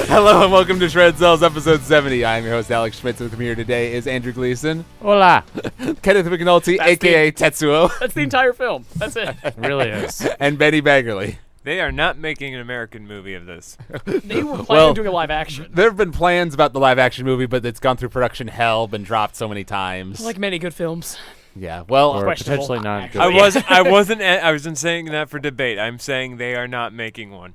Hello and welcome to Cels episode 70. I'm your host Alex Schmitz. With me here today is Andrew Gleason. Hola. Kenneth McNulty, a.k.a. Tetsuo. That's the entire film. That's it. It really is. And Benny Baggerly. They are not making an American movie of this. They were planning on doing a live action. There have been plans about the live action movie, but it's gone through production hell, been dropped so many times. Like many good films. Yeah, well, Or questionable, potentially not good. I wasn't saying that for debate. I'm saying they are not making one.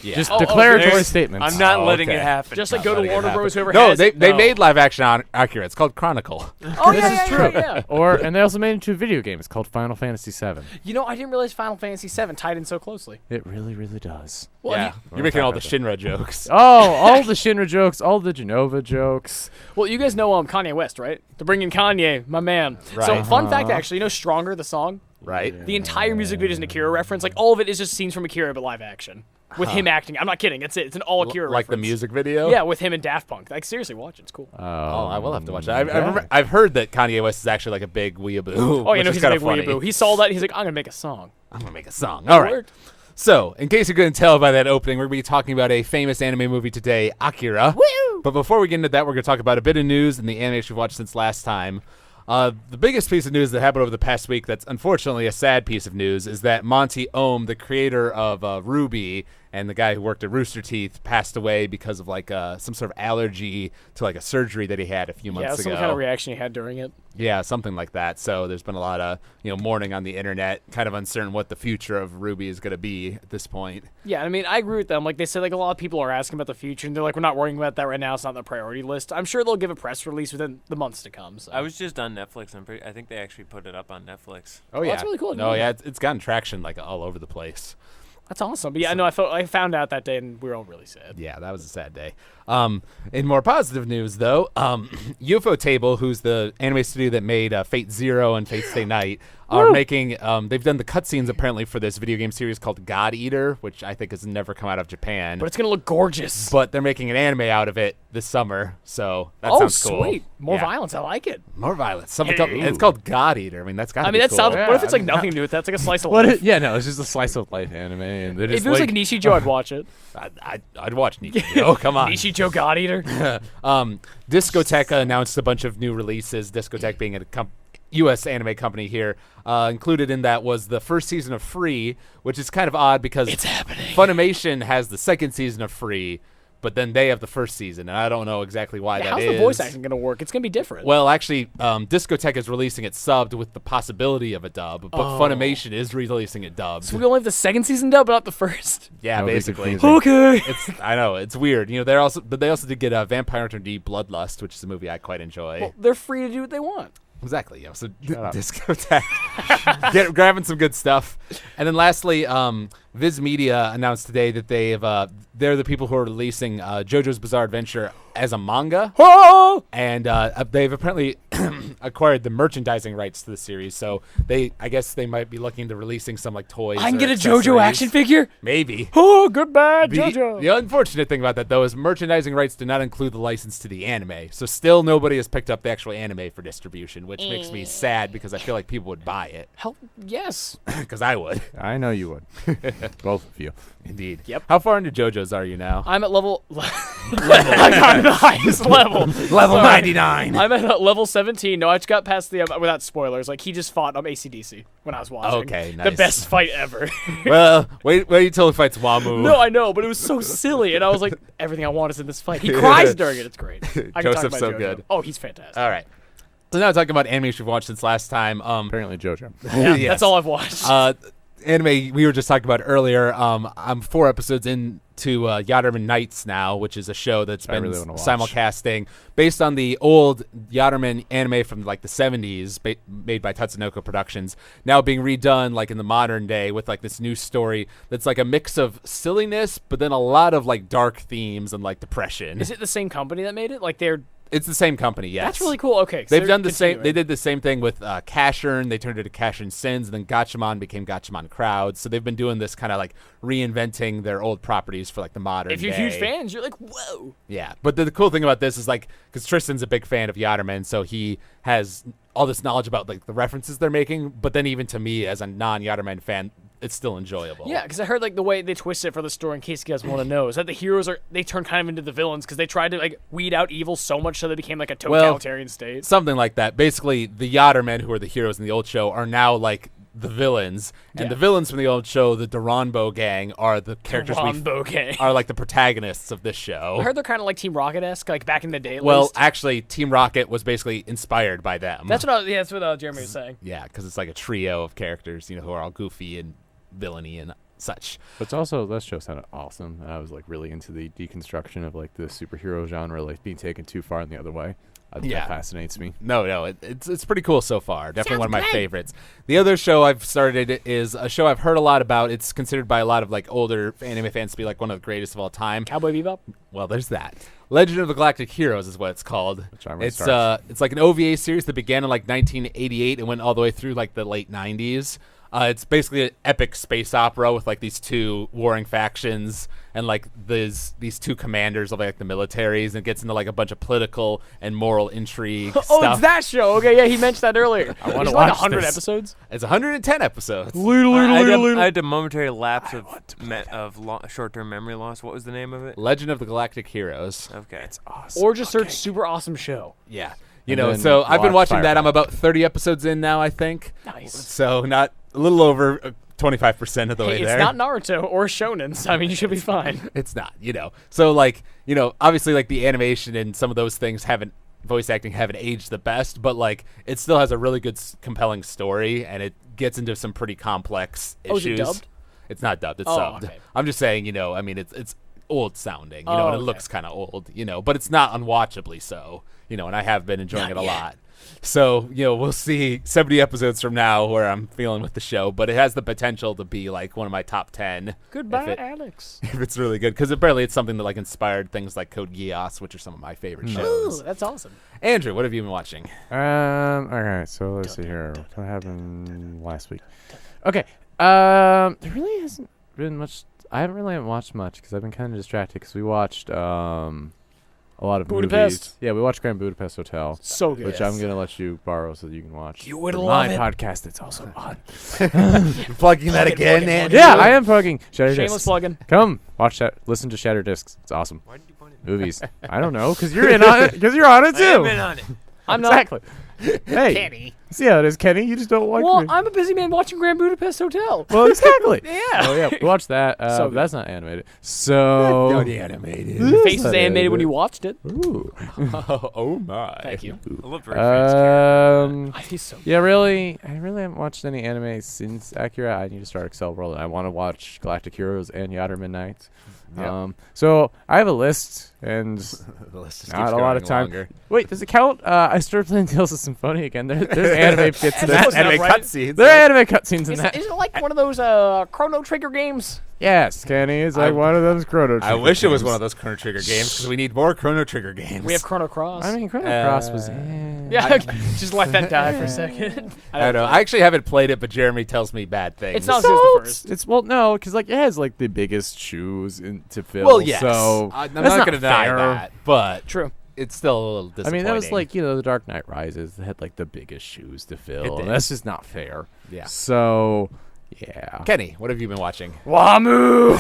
yeah. Just declaratory there's- statements. I'm not Oh, letting okay. it happen. Just like Not go to letting it Warner happen. Bros. Whoever No, has they it. made live action on Akira. It's called Chronicle. Oh, yeah, This is yeah, true. yeah. And they also made it into a video game. It's called Final Fantasy VII. You know, I didn't realize Final Fantasy VII tied in so closely. It really, really does. Well, Yeah, you're making all the Shinra jokes. Oh, all the Shinra jokes, all the Genova jokes. Well, you guys know Kanye West, right? To bring in Kanye, my man. So, Right. fun fact, actually, you know Stronger, the song? Right? The entire music video is an Akira reference. Like, all of it is just scenes from Akira, but live action. With him acting. I'm not kidding. It's it. It's an all Akira Like the reference. music video? Yeah, with him and Daft Punk. Like, seriously, watch it. It's cool. Oh, I will have to watch that. okay. I've heard that Kanye West is actually like a big weeaboo. Oh, you which know, is he's a kinda big funny. weeaboo. He saw that. He's like, I'm going to make a song. I'm going to make a song. All right. Worked. So, in case you couldn't tell by that opening, we're going to be talking about a famous anime movie today, Akira. Woo! But before we get into that, we're going to talk about a bit of news and the animation we've watched since last time. The biggest piece of news that happened over the past week that's unfortunately a sad piece of news is that Monty Ohm, the creator of RWBY and the guy who worked at Rooster Teeth, passed away because of like some sort of allergy to like a surgery that he had a few months Yeah, ago. some kind of reaction he had during it. Yeah, something like that. So there's been a lot of mourning on the internet, kind of uncertain what the future of RWBY is going to be at this point. Yeah, I mean, I agree with them. Like, they said, like, a lot of people are asking about the future, and they're like, we're not worrying about that right now. It's not on the priority list. I'm sure they'll give a press release within the months to come. So. I was just on Netflix. I think they actually put it up on Netflix. Oh yeah, that's really cool. No, yeah, it's gotten traction like all over the place. That's awesome. But yeah, no, I found out that day, and we were all really sad. Yeah, that was a sad day. In more positive news, though, UFO Table, who's the anime studio that made Fate Zero and Fate Stay Night, are making. They've done the cutscenes apparently for this video game series called God Eater, which I think has never come out of Japan. But it's gonna look gorgeous. But they're making an anime out of it this summer, so that oh, sounds cool. sweet! More Yeah. violence. I like it. More violence. Something Hey. it's called God Eater. I mean, that's got. I mean, that cool. sounds. Yeah, What if it's I like mean, nothing to do with that? It's like a slice of What? life. Yeah, no, it's just a slice of life anime, and they If just it was like Nishijo, I'd watch it. I'd watch Nichijou. Oh, come on. Nishijo God Eater. Discotek announced a bunch of new releases. Discotek being a U.S. anime company here. Included in that was the first season of Free, which is kind of odd because It's happening. Funimation has the second season of Free, but then they have the first season, and I don't know exactly why that How's is. the voice acting gonna work? It's gonna be different. Well, actually, Discotek is releasing it subbed with the possibility of a dub, but Funimation is releasing it dubbed. so we only have the second season dub, but not the first. Yeah, That would be basically. confusing. Okay. I know it's weird. They also did get Vampire Hunter D Bloodlust, which is a movie I quite enjoy. Well, they're free to do what they want. Exactly. So up. Discotek, grabbing some good stuff, and then lastly, Viz Media announced today that they're the people who are releasing JoJo's Bizarre Adventure as a manga, Oh! and they've apparently acquired the merchandising rights to the series. So I guess they might be looking into releasing some like toys. I can or get a JoJo accessories. action figure. Maybe. Oh, goodbye, The, JoJo. the unfortunate thing about that, though, is merchandising rights do not include the license to the anime. So still nobody has picked up the actual anime for distribution, which makes me sad because I feel like people would buy it. Hell, yes. Because I would. I know you would. Both of you. Indeed. Yep. How far into JoJo's are you now? I'm at level. I'm the highest level. Level Sorry. 99. I'm at level 17. No, I just got past the without spoilers. Like he just fought AC/DC when I was watching. Okay, The nice. best fight ever. Well, wait until he fights Wamu. No, I know, but it was so silly, and I was like, everything I want is in this fight. He cries during it. It's great. I can talk Joseph's about so JoJo. good. Oh, he's fantastic. All right. So now talking about animation we've watched since last time. Apparently, JoJo. Yeah, yes. that's all I've watched. Anime we were just talking about earlier. I'm 4 episodes into Yatterman Nights now, which is a show that's I been really wanna watch. simulcasting based on the old Yatterman anime from like the 70s, made by Tatsunoko Productions, now being redone like in the modern day with like this new story that's like a mix of silliness, but then a lot of like dark themes and like depression. Is it the same company that made it? Like they're. It's the same company, yes. That's really cool. Okay, so They've they're done the same. They continuing. did the same thing with Cashern. They turned it to Cashern Sins, and then Gatchaman became Gatchaman Crowd. So they've been doing this kind of like reinventing their old properties for like the modern. If you're day. huge fans, you're like, whoa. Yeah, but the cool thing about this is like, because Tristan's a big fan of Yatterman, so he has all this knowledge about like the references they're making. But then even to me as a non-Yatterman fan, it's still enjoyable. Yeah, because I heard like the way they twist it for the story. In case you guys want to know, is that the heroes they turn kind of into the villains because they tried to like weed out evil so much so they became like a totalitarian state. Something like that. Basically, the Yattermen, who are the heroes in the old show, are now like the villains, and the villains from the old show, the Duranbo gang, are the characters are like the protagonists of this show. I heard they're kind of like Team Rocket-esque, like back in the day. At Well, least. actually, Team Rocket was basically inspired by them. That's what Jeremy was saying. Yeah, because it's like a trio of characters, who are all goofy and villainy and such. But it's also, that show sounded awesome. And I was like really into the deconstruction of like the superhero genre, like being taken too far in the other way. That fascinates me. No, it's pretty cool so far. Definitely one of my favorites. The other show I've started is a show I've heard a lot about. It's considered by a lot of like older anime fans to be like one of the greatest of all time. Cowboy Bebop? Well, there's that. Legend of the Galactic Heroes is what it's called. It's like an OVA series that began in like 1988 and went all the way through like the late 90s. It's basically an epic space opera with like these two warring factions and like these two commanders of like the militaries, and it gets into like a bunch of political and moral intrigue Oh, stuff. it's that show. Okay, yeah, he mentioned that earlier. I want to like watch 100 this. episodes. It's 110 episodes. I had a momentary lapse of short-term memory loss. What was the name of it? Legend of the Galactic Heroes. Okay. It's awesome. Or just search super awesome show. Yeah. And then So I've been watch watching that. Firefly. I'm about 30 episodes in now, I think. Nice. So not a little over 25% of the way Hey, it's there. not Naruto or Shonen, so I mean, you should be fine. It's not, So like, obviously like the animation and some of those things voice acting haven't aged the best, but like it still has a really good compelling story, and it gets into some pretty complex issues. Oh, is it dubbed? It's not dubbed, it's Oh, subbed. okay. I'm just saying, I mean it's old sounding, Oh, and it okay. looks kind of old, but it's not unwatchably so, and I have been enjoying it a yet. lot. So, we'll see 70 episodes from now where I'm feeling with the show, but it has the potential to be like one of my top 10. Goodbye, Alex. If it's really good, because apparently it's something that like inspired things like Code Geass, which are some of my favorite Ooh, shows. that's awesome. Andrew, what have you been watching? All right, so let's see here. What happened last week? Okay. There really hasn't been much. I haven't watched much because I've been kind of distracted because we watched a lot of Budapest. movies. Yeah, we watched Grand Budapest Hotel. So good. Which I'm going to let you borrow so that you can watch. You would For love my it. podcast that's also on. Plugging that again, plug it. Andrew? Yeah, I am plugging Shatter Shameless Discs. plug-in. Come, watch that. Listen to Shatter Discs. It's awesome. Why did you point at me? Movies. I don't know, because you're in on it. Because you're on it, I have too. been on it. I'm not. Exactly. Hey, Kenny. see how it is, Kenny? You just don't like Well, me. I'm a busy man watching Grand Budapest Hotel. Well, exactly. Yeah. Oh, yeah, we watched that. So But that's not animated. So. animated. Your face was animated when you watched it. Ooh. Oh my. Thank you. I love reference character. He's so Yeah, really, I really haven't watched any anime since Akira. I need to start Excel World. I want to watch Galactic Heroes and Yatterman Nights. Yep. So I have a list, and The list just not keeps a lot of going time. longer. Wait, does it count? I started playing Tales of Symphonia again. There's anime bits in That's that. close enough, Anime right? cutscenes. There are anime cutscenes in Is that. it like one of those Chrono Trigger games? Yes, Kenny, it's like one of those Chrono Trigger I wish it was games. one of those Chrono Trigger games, because we need more Chrono Trigger games. We have Chrono Cross. I mean, Chrono Cross was. yeah, just let that die for a second. I don't know. I actually haven't played it, but Jeremy tells me bad things. It's not as good as the first. It's well, no, because like it has like the biggest shoes to fill. Well, yes. So I'm that's not going to deny fair. that, but True. it's still a little I disappointing. mean, that was like the Dark Knight Rises. They had like the biggest shoes to fill. It did. And that's just not fair. Yeah. So, yeah. Kenny, what have you been watching? Wamu!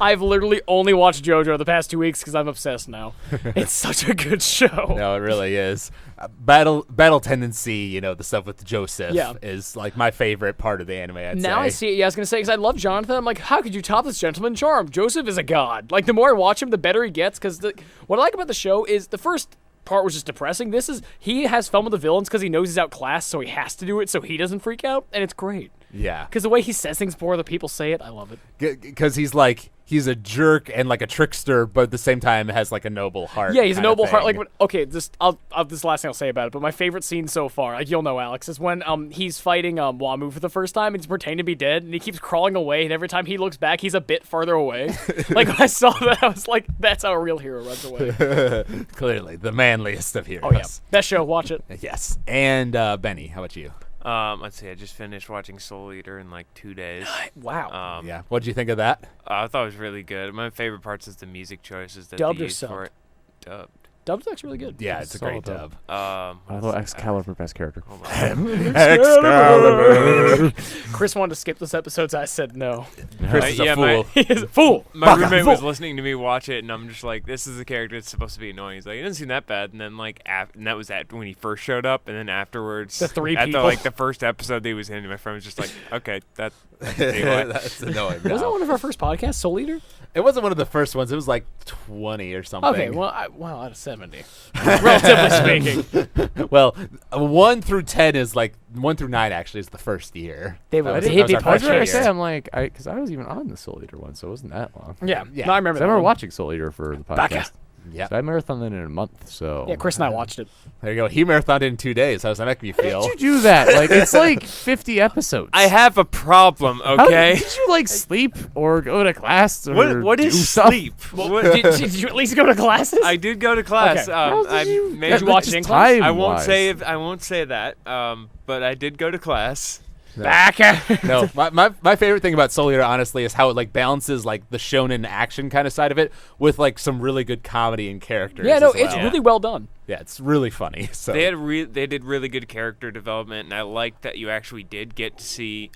I've literally only watched JoJo the past 2 weeks because I'm obsessed now. It's such a good show. No, it really is. Battle Tendency, the stuff with Joseph Yeah. is like my favorite part of the anime, I'd Now say. I see it. Yeah, I was gonna say because I love Jonathan. I'm like, how could you top this gentleman charm? Joseph is a god. Like the more I watch him, the better he gets. Because what I like about the show is the first part was just depressing. He has fun with the villains because he knows he's outclassed, so he has to do it so he doesn't freak out, and it's great. Yeah. Because the way he says things before the people say it, I love it. Because he's a jerk and like a trickster, but at the same time has like a noble heart. Yeah, he's a kind of noble heart. thing. Like, okay, this is the last thing I'll say about it. But my favorite scene so far, like you'll know, Alex, is when he's fighting Wamu for the first time and he's pretending to be dead, and he keeps crawling away, and every time he looks back, he's a bit farther away. Like when I saw that, I was like, that's how a real hero runs away. Clearly, the manliest of heroes. Oh yeah, best show. Watch it. Yes. And Benny, how about you? Let's see. I just finished watching Soul Eater in like 2 days. Wow. Yeah. What did you think of that? I thought it was really good. My favorite parts is the music choices that Dubbed they or used for subbed? it. Dubbed. Dub's actually really good. Yeah, it's a great Solid dub. Although Excalibur best character. Hold on. Excalibur. Chris wanted to skip this episode, so I said no. Chris is a yeah, fool. He is a fool. My roommate was listening to me watch it, and I'm just like, "This is a character that's supposed to be annoying." He's like, "It doesn't seem that bad." And then like, and that was when he first showed up, and then afterwards, The three at people. the first episode that he was in, my friend was just like, "Okay, that's That's annoying. Was that one of our first podcasts, Soul Eater? It wasn't one of the first ones. It was like 20 or something. Okay, well, out of 70. Relatively speaking. Well, 1 through 10 is like 1 through 9 actually is the first year. They That were was- the that was hippie our I was first going to podcast. year. say, I'm like, because I was even on the Soul Eater one, so it wasn't that long. Yeah, Yeah. no, I remember I that. remember one. watching Soul Eater for the Back podcast. Yeah. So I marathoned it in a month, so. Yeah, Chris and I watched it. There you go. He marathoned in 2 days. How does that make you How feel? did you do that? Like, it's like 50 episodes. I have a problem." How- Okay. Did you, like, sleep or go to class or What do is stuff? sleep? What- did you at least go to classes? I did go to class. Okay. How I did you, made Did you watch it in class? time I won't wise. say that. But I did go to class. Back at No, my favorite thing about Soul Eater, honestly, is how it like balances like the shonen action kind of side of it with like some really good comedy and characters. Yeah, no, as well. it's really well done. Yeah, it's really funny. So They did really good character development, and I liked that you actually did get to see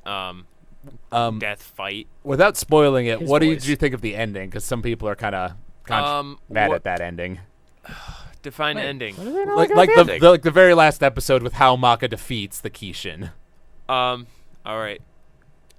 Death fight. without spoiling it, His what voice. did you think of the ending? Because some people are kind of mad what- at that ending. Define ending. What do they not Like about the, ending? like the very last episode with how Maka defeats the Kishin. All right.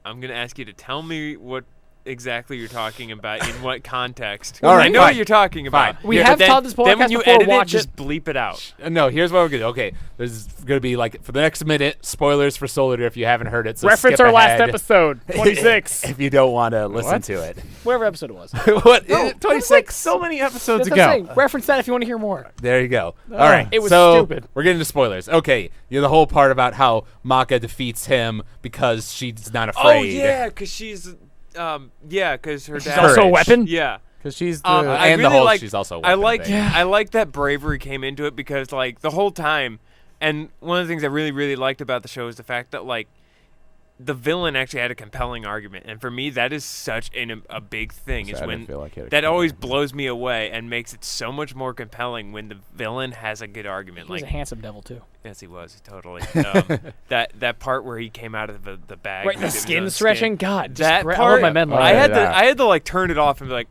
I'm gonna ask you to tell me what exactly you're talking about in what context. All right, I know fine. what you're talking about. Fine. We But have then, told this then when podcast you before, edit watch it, just bleep it out. No, here's what we're gonna do. Okay, there's gonna be like for the next minute spoilers for Soul Eater if you haven't heard it. So Reference skip our last ahead episode, 26. if you don't want to listen What? to it. Whatever episode it was. What? There's 26. like so many episodes That's what I'm ago. saying. Reference that if you want to hear more. There you go. All right. It was so stupid. We're getting to spoilers. Okay. The whole part about how Maka defeats him because she's not afraid. Oh yeah, because she's because her She's dad. also a Courage. weapon. Yeah. Because she's the. I and the really whole like- she's also a I weapon like thing. I like that bravery came into it because like the whole time, and one of the things I really liked about the show is the fact that like the villain actually had a compelling argument, and for me that is such a big thing. So Is I when didn't feel like it that always blows me away and makes it so much more compelling when the villain has a good argument. He was Like a handsome devil too. yes, he was totally. That part where he came out of the bag, Right, and the did his skin own stretching. God, That I love part, my men Oh, like I yeah, had that. I had to like turn it off and be like,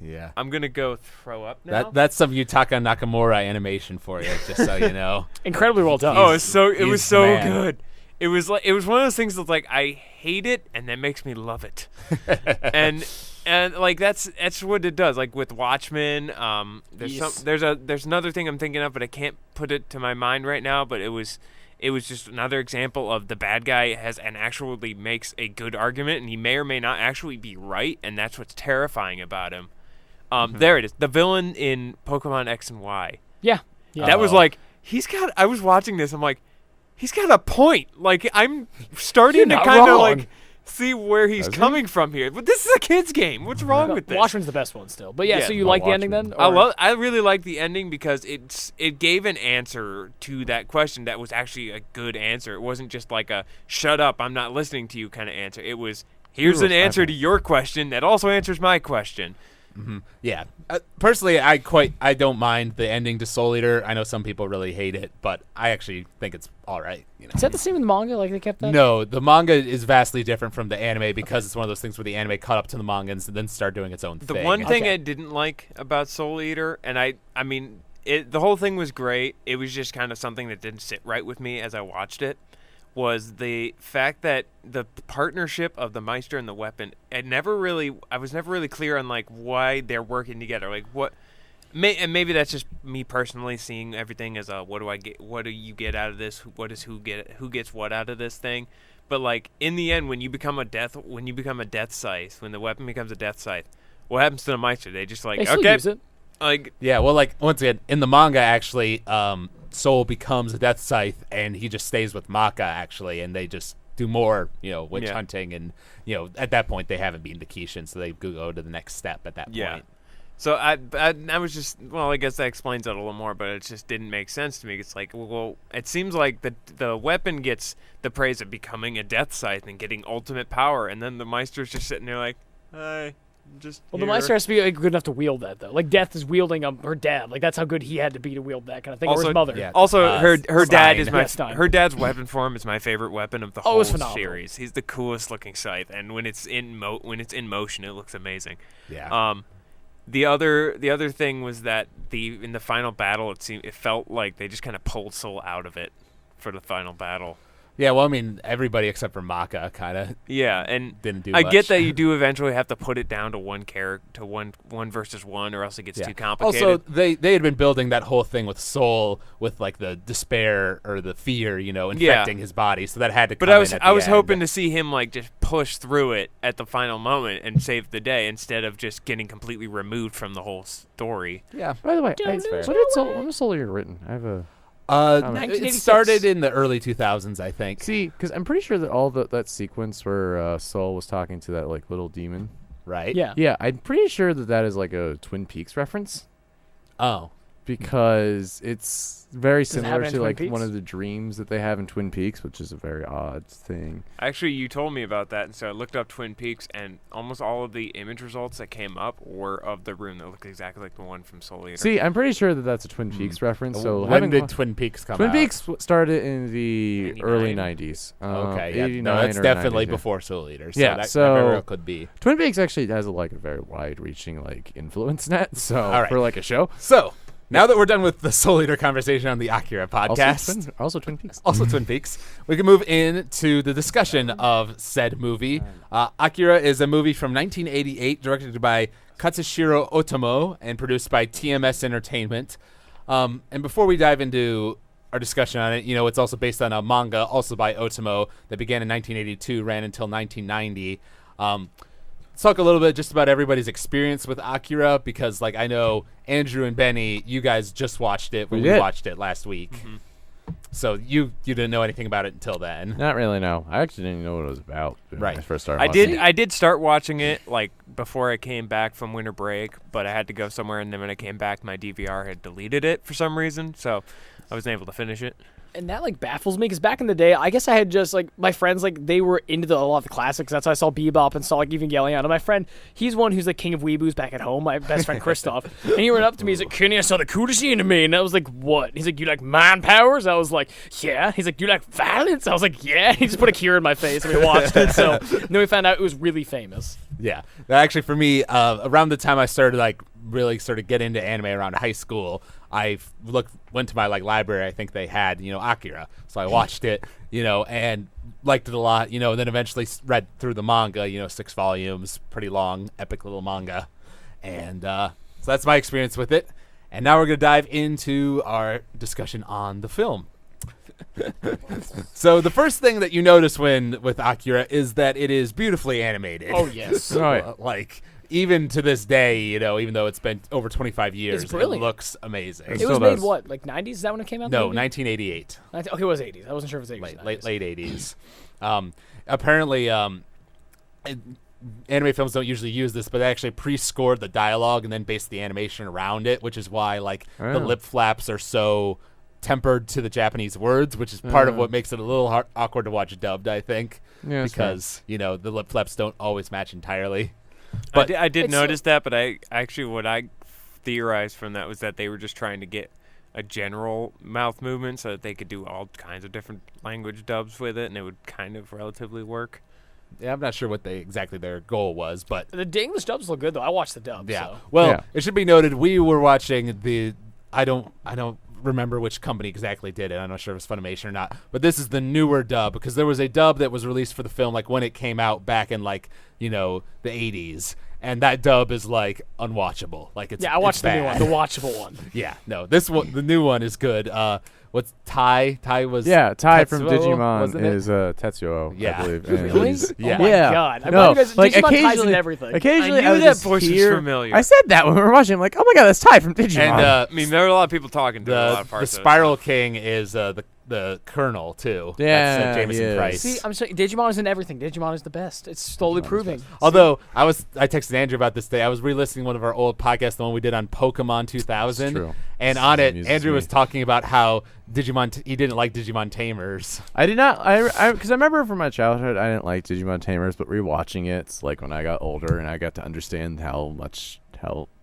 Yeah. I'm gonna go throw up now. That's some Yutaka Nakamura animation for you, just so you know. incredibly well done. Oh, it was he's so the man. good. It was one of those things that's like I hate it and that makes me love it. and like that's what it does. Like with Watchmen, Yes. there's another thing I'm thinking of, but I can't put it to my mind right now. But it was just another example of the bad guy actually makes a good argument, and he may or may not actually be right, and that's what's terrifying about him. There it is. The villain in Pokemon X and Y. yeah. That was like I was watching this. I'm like, he's got a point. Like I'm starting to You're not kind of wrong. like see where he's Does he? coming from here. But this is a kid's game. What's wrong with this? Watchmen's the best one still. But yeah, Yeah, so you no, like the ending Watchmen. then? I really like the ending because it gave an answer to that question that was actually a good answer. It wasn't just like a shut up, I'm not listening to you kind of answer. It was here's an answer to your question that also answers my question. Yeah. Personally, I don't mind the ending to Soul Eater. I know some people really hate it, but I actually think it's all right. You know? Is that the same in the manga? Like they kept that? No, the manga is vastly different from the anime because it's one of those things where the anime caught up to the manga and then started doing its own The thing. one thing Okay. I didn't like about Soul Eater, and I mean, the whole thing was great. It was just kind of something that didn't sit right with me as I watched it, was the fact that the partnership of the Meister and the weapon, I was never really clear on like why they're working together. Like what, and maybe that's just me personally seeing everything as a what do you get out of this? Who gets what out of this thing? But like in the end, when you become a death scythe, when the weapon becomes a death scythe, what happens to the Meister? They just like They still okay, use it. like Yeah, well, like once again, in the manga, actually, Soul becomes a death scythe, and he just stays with Maka actually, and they just do more, witch Yeah. hunting, and at that point they haven't beaten the Kishin, so they go to the next step at that Yeah. point. So I was just, well, I guess that explains it a little more, but it just didn't make sense to me. It's like, well, it seems like the weapon gets the praise of becoming a death scythe and getting ultimate power, and then the Meister's just sitting there like, hi, just. Well, the here. Meister has to be like, good enough to wield that, though. Like, Death is wielding her dad. Like, that's how good he had to be to wield that kind of thing. Or Also- his mother. Yeah. Also, her dad Stein. is Yeah, Stein. her dad's weapon form is my favorite weapon of the Oh, whole it's phenomenal. series. He's the coolest looking scythe, and when it's in motion, it looks amazing. Yeah. The other thing was that in the final battle, it felt like they just kind of pulled Soul out of it for the final battle. Yeah, well, I mean, everybody except for Maka kind of Yeah, and didn't do I much. get that you do eventually have to put it down to one character, to one versus one, or else it gets too complicated. Also, they had been building that whole thing with Soul, with like the despair or the fear, infecting his body. So that had to. But come I was hoping to see him like just push through it at the final moment and save the day instead of just getting completely removed from the whole story. Yeah. By the way, That's fair. when was Soul Eater written? I have a It 1986. started in the early 2000s, I think. see, because I'm pretty sure that all that sequence where Soul was talking to that like little demon. Right? Yeah. Yeah, I'm pretty sure that is like a Twin Peaks reference Oh. because it's very it have similar it in to Twin like one Peaks? of the dreams that they have in Twin Peaks, which is a very odd thing. Actually, you told me about that, and so I looked up Twin Peaks, and almost all of the image results that came up were of the room that looked exactly like the one from Soul Eater. See, I'm pretty sure that that's a Twin Peaks reference. So when having did Twin Peaks come Twin out? Peaks started in the 89. early 90s. Okay, yeah. 89 No, that's or definitely 90s, yeah. before Soul Eater. So Yeah, that so- very well could be. Twin Peaks actually has a very wide-reaching like influence net. So All right. for like a show, So, now that we're done with the Soul Eater conversation on the Akira podcast, also Twin Peaks. also Twin Peaks, we can move into the discussion of said movie. Akira is a movie from 1988 directed by Katsushiro Otomo and produced by TMS Entertainment. And before we dive into our discussion on it, it's also based on a manga also by Otomo that began in 1982, ran until 1990. Let's talk a little bit just about everybody's experience with Akira because, I know Andrew and Benny, you guys just watched it when we did. watched it last week. So you didn't know anything about it until then. Not really. No, I actually didn't know what it was about. When Right. I first started. I watching did. it. I did start watching it before I came back from winter break, but I had to go somewhere, and then when I came back, my DVR had deleted it for some reason, so I wasn't able to finish it. And that baffles me because back in the day, I guess I had just my friends they were into a lot of the classics. That's why I saw Bebop and saw Evangelion. And my friend, he's one who's king of weeboos back at home. My best friend Christoph, and he ran up to me. He's like, "Kenny, I saw the coolest anime," and I was like, "What?" He's like, "You like mind powers?" I was like, "Yeah." He's like, "Do you like violence?" I was like, "Yeah." He just put Akira in my face and we watched it. So then we found out it was really famous. Yeah. Actually, for me, around the time I started really get into anime around high school, I went to my library. I think they had Akira, so I watched it, and liked it a lot, and then eventually read through the manga, 6 volumes, pretty long, epic little manga, and so that's my experience with it. And now we're gonna dive into our discussion on the film. So the first thing that you notice with Akira is that it is beautifully animated. Oh yes. Oh, yeah. Even to this day, even though it's been over 25 years, it brilliant. looks amazing. It still was made does. what 90s? Is that when it came out? No, maybe? 1988, Okay, it was 80s. I wasn't sure if it was 80s. late 80s. Apparently, anime films don't usually use this, but they actually pre-scored the dialogue and then based the animation around it, which is why the Oh. lip flaps are so tempered to the Japanese words, which is part of what makes it a little awkward to watch dubbed, I think, Yeah, that's fair. because the lip flaps don't always match entirely. But I did it's notice that, but what I theorized from that was that they were just trying to get a general mouth movement so that they could do all kinds of different language dubs with it, and it would kind of relatively work. Yeah, I'm not sure what exactly their goal was, but The English dubs look good though. I watched the dub. yeah. So. Well, Yeah. it should be noted we were watching I don't remember which company exactly did it. I'm not sure if it's Funimation or not, but this is the newer dub because there was a dub that was released for the film when it came out back in the 80s, and that dub is unwatchable. It's Yeah, I watched it's the new one, bad. the watchable one. Yeah, no, this one, the new one is good. What's Tai? Tai was Tai from Tetsuo, Digimon wasn't it? is Tetsuo, Yeah. I believe. And Really? he's- Yeah. Oh my Yeah. god. I'm No, glad you guys, like Digimon ties occasionally, into everything. occasionally I knew would that just voice was hear- familiar. I said that when we were watching. I'm like, oh my god, that's Ty from Digimon. And I mean, there are a lot of people talking to a lot the of parts of it. Spiral King is the Colonel too. Yeah, That's Jameson he is. Price. See, I'm sorry. Digimon is in everything. Digimon is the best. It's slowly proving. Although I texted Andrew about this day. I was re-listening one of our old podcasts, the one we did on Pokemon 2000, It's true. And on it, Amuses Andrew me. was talking about how he didn't like Digimon Tamers. I did not. Because I remember from my childhood, I didn't like Digimon Tamers, but rewatching it, like when I got older and I got to understand how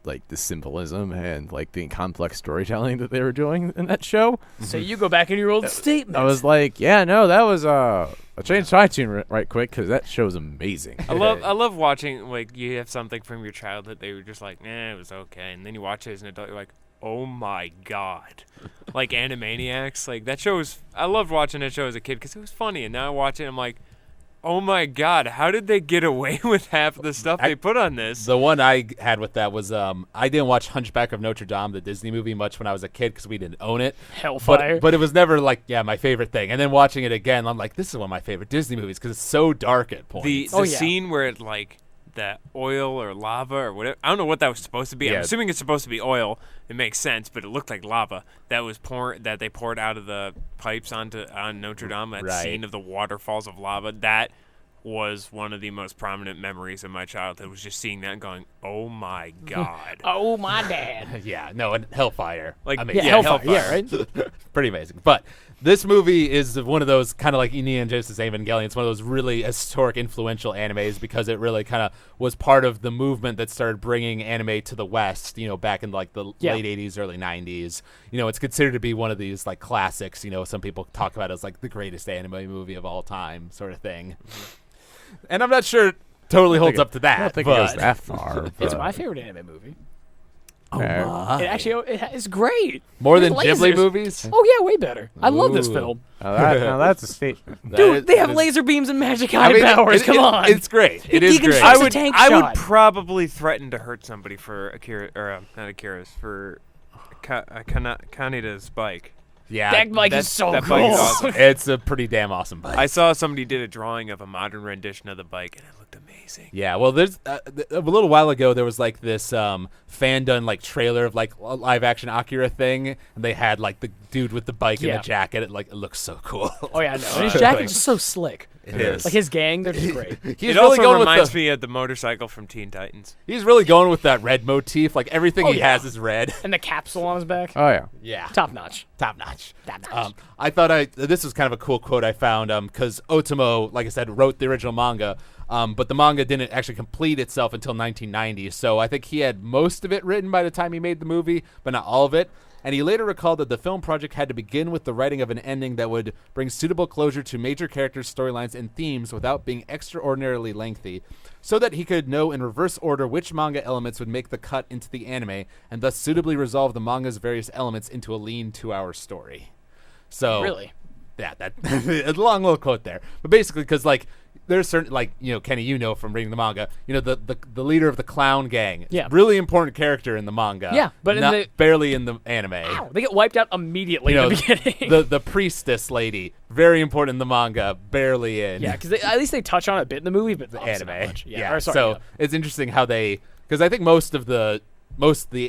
like the symbolism and like the complex storytelling that they were doing in that show. So you go back in your old statement. I was like, yeah, no, that was I changed my tune right quick because that show's amazing. I love watching, like, you have something from your childhood that you were just like, it was okay, and then you watch it as an adult, you're like, oh my god. Like Animaniacs, like that show was, I loved watching that show as a kid because it was funny, and now I watch it and I'm like, oh my god, how did they get away with half of the stuff they put on this? The one I had with that was I didn't watch Hunchback of Notre Dame, the Disney movie, much when I was a kid because we didn't own it. Hellfire. But it was never like, my favorite thing. And then watching it again, I'm like, this is one of my favorite Disney movies because it's so dark at points. The scene where it, like, that oil or lava or whatever, I don't know what that was supposed to be. Yeah. I'm assuming it's supposed to be oil. It makes sense, but it looked like lava that they poured out of the pipes on Notre Dame. That Right. scene of the waterfalls of lava, that was one of the most prominent memories of my childhood, was just seeing that and going, oh my god. Oh, my dad. Yeah, no, and Hellfire. Like, amazing. Yeah, Hellfire. Yeah, right? Pretty amazing. But this movie is one of those kind of like Neon Genesis Evangelion. It's one of those really historic, influential animes because it really kind of was part of the movement that started bringing anime to the West, back in like the late 80s, early 90s. It's considered to be one of these like classics. Some people talk about it as like the greatest anime movie of all time sort of thing. And I'm not sure it totally holds up to that. I don't think but it goes that far. It's but- my favorite anime movie. Okay. It actually, it's great. More than With Ghibli lasers. movies? Oh, yeah, way better. I love this Ooh. film. Now that's a statement. Dude, they have That is- laser beams and magic I eye mean, powers. Come on. It's great. It is great. deconstructs I a tank would shot. probably threaten to hurt somebody for Akira, or not Akira's, for Kaneda's bike. Yeah, That bike that- is so that cool. bike is awesome. it's a pretty damn awesome bike. I saw somebody did a drawing of a modern rendition of the bike, and it looked amazing. Yeah, well, there's a little while ago there was like this fan done like trailer of like a live action Akira thing, and they had like the dude with the bike and Yeah. the jacket. It looks so cool. Oh, yeah, I know. And his jacket's just so slick. It is. Like his gang, they're just great. He's It really also going reminds with me of the motorcycle from Teen Titans. He's really going with that red motif. Like everything Oh, he yeah. has is red. And the capsule on his back. Oh yeah. Yeah, Top notch. top notch. Top notch. I thought this was kind of a cool quote I found because Otomo, like I said, wrote the original manga, but the manga didn't actually complete itself until 1990. So I think he had most of it written by the time he made the movie, but not all of it. And he later recalled that the film project had to begin with the writing of an ending that would bring suitable closure to major characters, storylines, and themes without being extraordinarily lengthy, so that he could know in reverse order which manga elements would make the cut into the anime, and thus suitably resolve the manga's various elements into a lean 2-hour story. So Really? yeah, that a long little quote there, but basically because like there's certain like Kenny, from reading the manga, the leader of the clown gang, Yeah. really important character in the manga, Yeah, but in not the- barely in the anime. Ow, they get wiped out immediately in the beginning. the priestess lady, very important in the manga, barely in Yeah, because at least they touch on it a bit in the movie, but the obviously anime. not much. Yeah, Or, sorry, so yeah. it's interesting how because I think most of the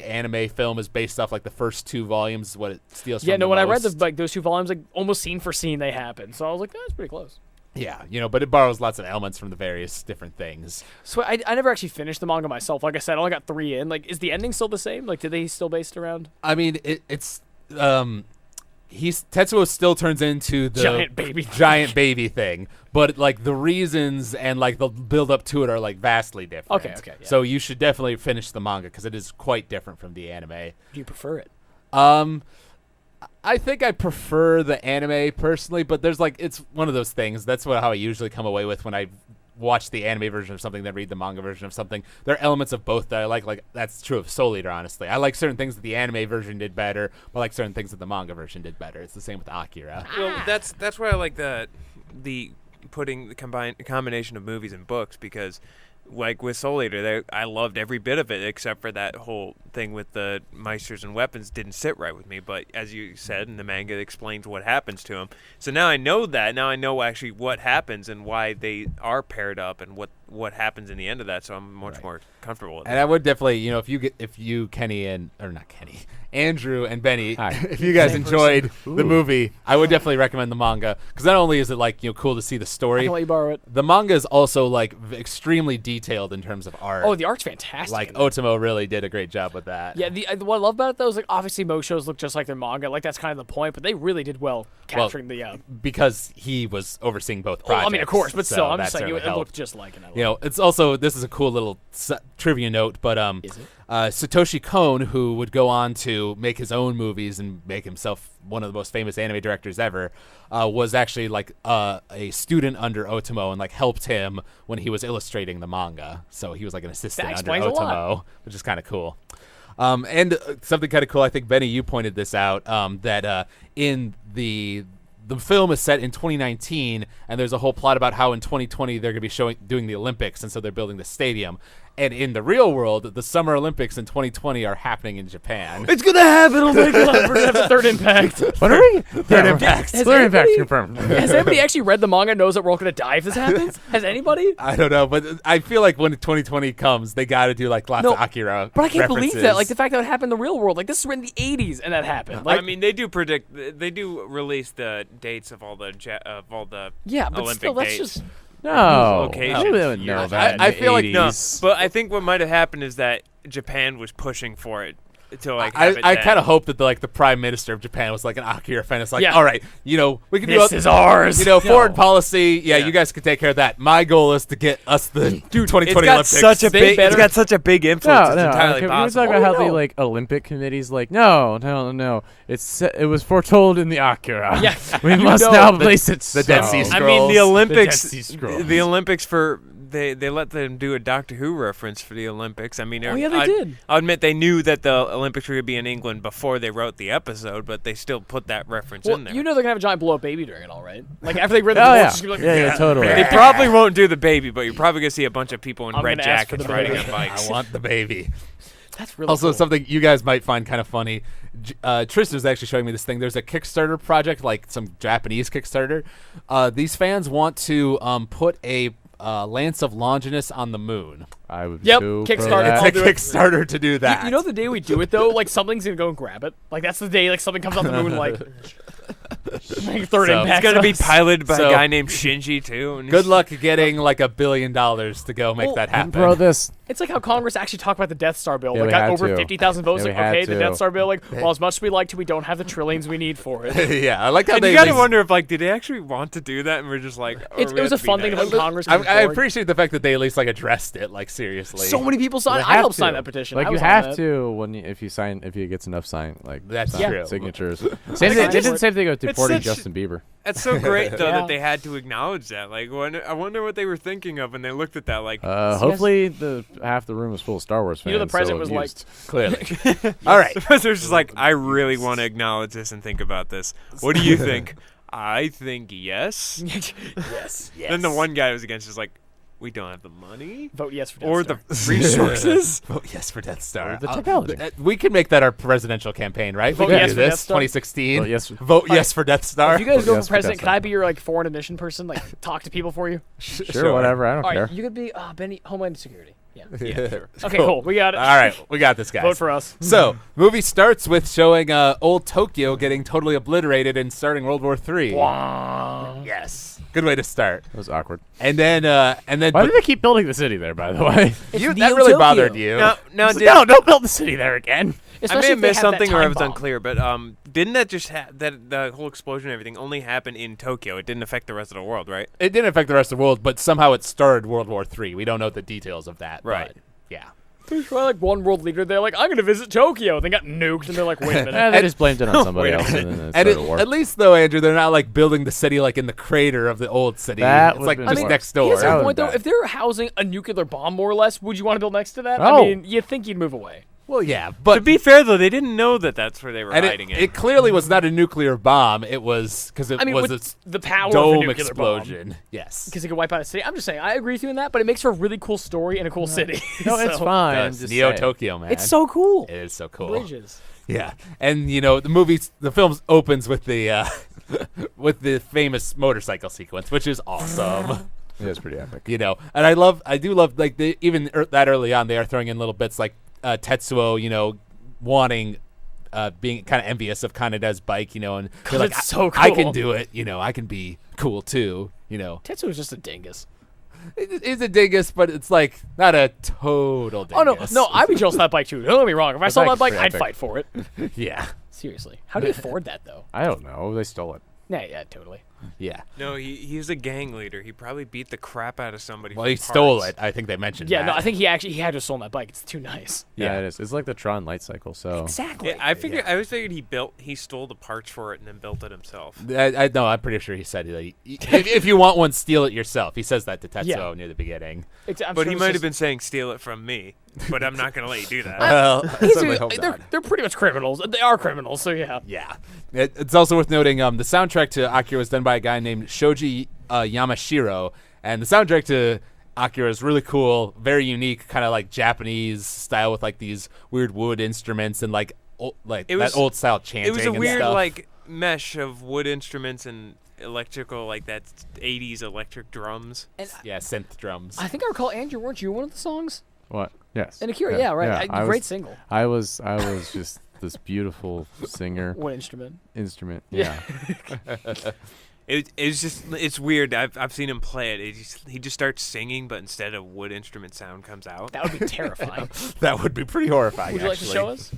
anime film is based off like the first 2 volumes, is what it steals from. Yeah, no, the when I read most. those 2 volumes, like almost scene for scene they happen. So I was like, that's pretty close. Yeah, but it borrows lots of elements from the various different things. So I never actually finished the manga myself. Like I said, I only got 3 in. Like, is the ending still the same? Like, did they still base it around I mean, it's Tetsuo still turns into the giant baby thing, but like the reasons and like the build up to it are like vastly different. Okay, yeah. So you should definitely finish the manga because it is quite different from the anime. Do you prefer it? I think I prefer the anime personally, but there's like it's one of those things. That's how I usually come away with when I watch the anime version of something, then read the manga version of something. There are elements of both that I like. Like that's true of Soul Eater, honestly. I like certain things that the anime version did better, but I like certain things that the manga version did better. It's the same with Akira. Well, that's why I like the putting the combination of movies and books, because like with Soul Eater, I loved every bit of it except for that whole thing with the Meisters and weapons didn't sit right with me. But as you said, in the manga, it explains what happens to him. So now I know that. Now I know actually what happens and why they are paired up and what what happens in the end of that, so I'm much more comfortable with And it. I would definitely, if you Andrew and Benny, Hi. if you guys Same enjoyed the Ooh. movie, I would definitely recommend the manga because not only is it like cool to see the I story, can let you borrow it. the manga is also like extremely detailed in terms of art. Oh, the art's fantastic. like in it. Otomo really did a great job with that. Yeah, what I love about it though is like obviously most shows look just like their manga, like that's kind of the point. But they really did well capturing the. because he was overseeing both Well, projects. I mean, of course, but so still, I'm that just saying certainly it helped. looked just like it. It's also this is a cool little trivia note, but Is it? Satoshi Kon, who would go on to make his own movies and make himself one of the most famous anime directors ever, was actually like a student under Otomo and like helped him when he was illustrating the manga. So he was like an assistant That under explains a lot. Otomo, which is kind of cool. And something kind of cool, I think Benny, you pointed this out, that in the film is set in 2019, and there's a whole plot about how in 2020 they're going to be doing the Olympics, and so they're building the stadium. And in the real world, the Summer Olympics in 2020 are happening in Japan. It's gonna happen. Oh my god, we're gonna have the third impact. What are we? Third Impact. Has Third Impact anybody- confirmed. Has anybody actually read the manga and knows that we're all gonna die if this happens? Has anybody? I don't know, but I feel like when 2020 comes, they got to do like lots No, of Akira. But I can't believe that. references. Like the fact that it happened in the real world. Like this is in the 80s and that happened. Like I mean, they do release the dates of all the yeah, but Olympic still, that's dates. just. No. Okay, I wouldn't know years. that. I in the feel like- No, 80s. but I think what might have happened is that Japan was pushing for it to like. have it I then. kind of hope that the prime minister of Japan was like an Akira fan. It's like, Yeah. all right, we can This do is ours. foreign policy. Yeah, Yeah. you guys can take care of that. My goal is to get us the 2020 It's got Olympics. such a They big. better- It's got such a big influence. No, it's no. entirely Okay, we were possible. talking about how no. the like Olympic committee's like, no. It was foretold in the Akira. Yeah. we You must know now the- place it. the Dead Sea so. Scrolls. I mean, the Dead Olympics. Sea Scrolls. The Olympics for they let them do a Doctor Who reference for the Olympics. I mean, Oh, yeah, they did. I'll admit they knew that the Olympics were going to be in England before they wrote the episode, but they still put that reference Well, in there. you know they're gonna have a giant blow up baby during it, all right? Like after they read the Oh book, yeah. it's just gonna be like, Yeah, totally. They probably won't do the baby, but you're probably going to see a bunch of people in I'm red gonna ask for jackets the riding baby. on bikes. I want the baby. That's really Also, cool. something you guys might find kind of funny. Tristan's actually showing me this thing. There's a Kickstarter project, like some Japanese Kickstarter. These fans want to put a Lance of Longinus on the moon. I would Yep, go for Kickstarter. that. I'll It's a do it. Kickstarter to do that. You know the day we do it though, like something's gonna go and grab it. Like that's the day like something comes out the moon like third So, impact. It's going to be piloted by So- a guy named Shinji, too. And Good luck getting like $1 billion to go make Well, that happen. Bro, this. It's like how Congress actually talked about the Death Star bill. Yeah, Like we got had over to. 50,000 votes. Yeah, Like we had okay, the to. Death Star bill. Like well, as much as we like to, we don't have the trillions we need for it. Yeah, I like how And they. you got to like, wonder if, like, did they actually want to do that? And we're just like, It was a fun thing to nice. put Congress. I moving forward. appreciate the fact that they at least like addressed it. Like seriously. So many people They signed. I have helped to. sign that petition. Like I you was on have that. to if it gets enough That's signed true. signatures. Like, Same I thing. They just- did the same thing with deporting such- Justin Bieber. That's so great, though, Yeah. that they had to acknowledge that. Like, I wonder what they were thinking of when they looked at that. Like, Hopefully, the half the room is full of Star Wars fans. You know, the president so was like- used. Clearly. All right. the president's just like, I really want to acknowledge this and think about this. What do you think? I think yes. Yes. Then the one guy who was against is like, we don't have the money Vote yes for Death or Star. the resources. Vote yes for Death Star. Or the technology. We can make that our presidential campaign, right? Vote we can yes do for Death this. Star. 2016. Vote yes. Vote yes for Death Star. If you guys Vote go yes for for president, Death can I Star. be your like foreign admission person? Like talk to people for you. Sure, whatever. I don't All care. right, you could be Benny Homeland Security. Yeah. Yeah. Okay, cool. We got it. All right, we got this, guys. Vote for us. So, movie starts with showing old Tokyo getting totally obliterated and starting World War III. Wow. Yes, good way to start. That was awkward. And then, Why but did they keep building the city there? By the way, It's that Neo really Tokyo. bothered you. No, no, don't build the city there again. I Especially may have if they missed have that something or I time was bomb. unclear, but didn't that just that the whole explosion and everything only happen in Tokyo? It didn't affect the rest of the world, right? It didn't affect the rest of the world, but somehow it started World War III. We don't know the details of that. Right. but, yeah. There's probably like one world leader. They're like, I'm gonna visit Tokyo. They got nuked, and they're like, wait a minute. They just blamed it on somebody Wait a else, minute. and then it And started a war. at least, though, Andrew, they're not like building the city like in the crater of the old city. That it's would've like been just worse. next Here's door. That the would've point, though. been If they're housing a nuclear bomb, more or less, would you want to build next to that? No. I mean, you'd think you'd move away. Well, yeah, To but be fair, though, they didn't know that that's where they were and hiding it clearly was not a nuclear bomb. It was because it I mean, was with a the power dome of a nuclear bomb. explosion. Yes. Because it could wipe out a city. I'm just saying, I agree with you in that, but it makes for a really cool story and a cool city. no, it's So- fine. Yes, Just Neo say it. Tokyo, man. It's so cool. It is so cool. Bridges. Yeah, and the film opens with the with the famous motorcycle sequence, which is awesome. Yeah, it's pretty epic. And I do love like even that early on they are throwing in little bits like Tetsuo, wanting. Being kind of envious of Kaneda's bike, and they're like, it's so I cool. can do it, I can be cool too, Tetsuo was just a dingus. It's a dingus, but it's like not a total dingus. Oh no, I'd be jealous of that bike too. Don't get me wrong. If I saw that bike's bike, pretty I'd epic. fight for it. Yeah, Seriously, how do you afford that though? I don't know. They stole it. Yeah, totally. yeah. No, he's a gang leader. He probably beat the crap out of somebody. Well, for he stole parts. it. I think they mentioned. Yeah, that. no, I think he had to have stolen that bike. It's too nice. Yeah, it is. It's like the Tron light cycle. So Exactly. Yeah, I always figured he stole the parts for it and then built it himself. I no, I'm pretty sure he said that if you want one, steal it yourself. He says that to Tetsuo Yeah. near the beginning. I'm But sure he it's might have just- been saying steal it from me, but I'm not gonna let you do that. Well, I He's- certainly hope not. they're pretty much criminals. They are criminals, so yeah. Yeah. It's also worth noting the soundtrack to Akira was done by a guy named Shoji Yamashiro, and the soundtrack to Akira is really cool, very unique, kind of like Japanese style with like these weird wood instruments and like that old style chanting. It was a and weird stuff. like mesh of wood instruments and electrical, like that 80s electric drums. yeah, synth drums. I think I recall, Andrew, weren't you one of the songs? what? Yes. And Akira, yeah, right. I Great was, single. I was just this beautiful singer What instrument? instrument. Yeah. It's weird. I've seen him play it. He just starts singing, but instead of wood instrument sound comes out. That would be terrifying. That would be pretty horrifying. Would you like to actually. show us?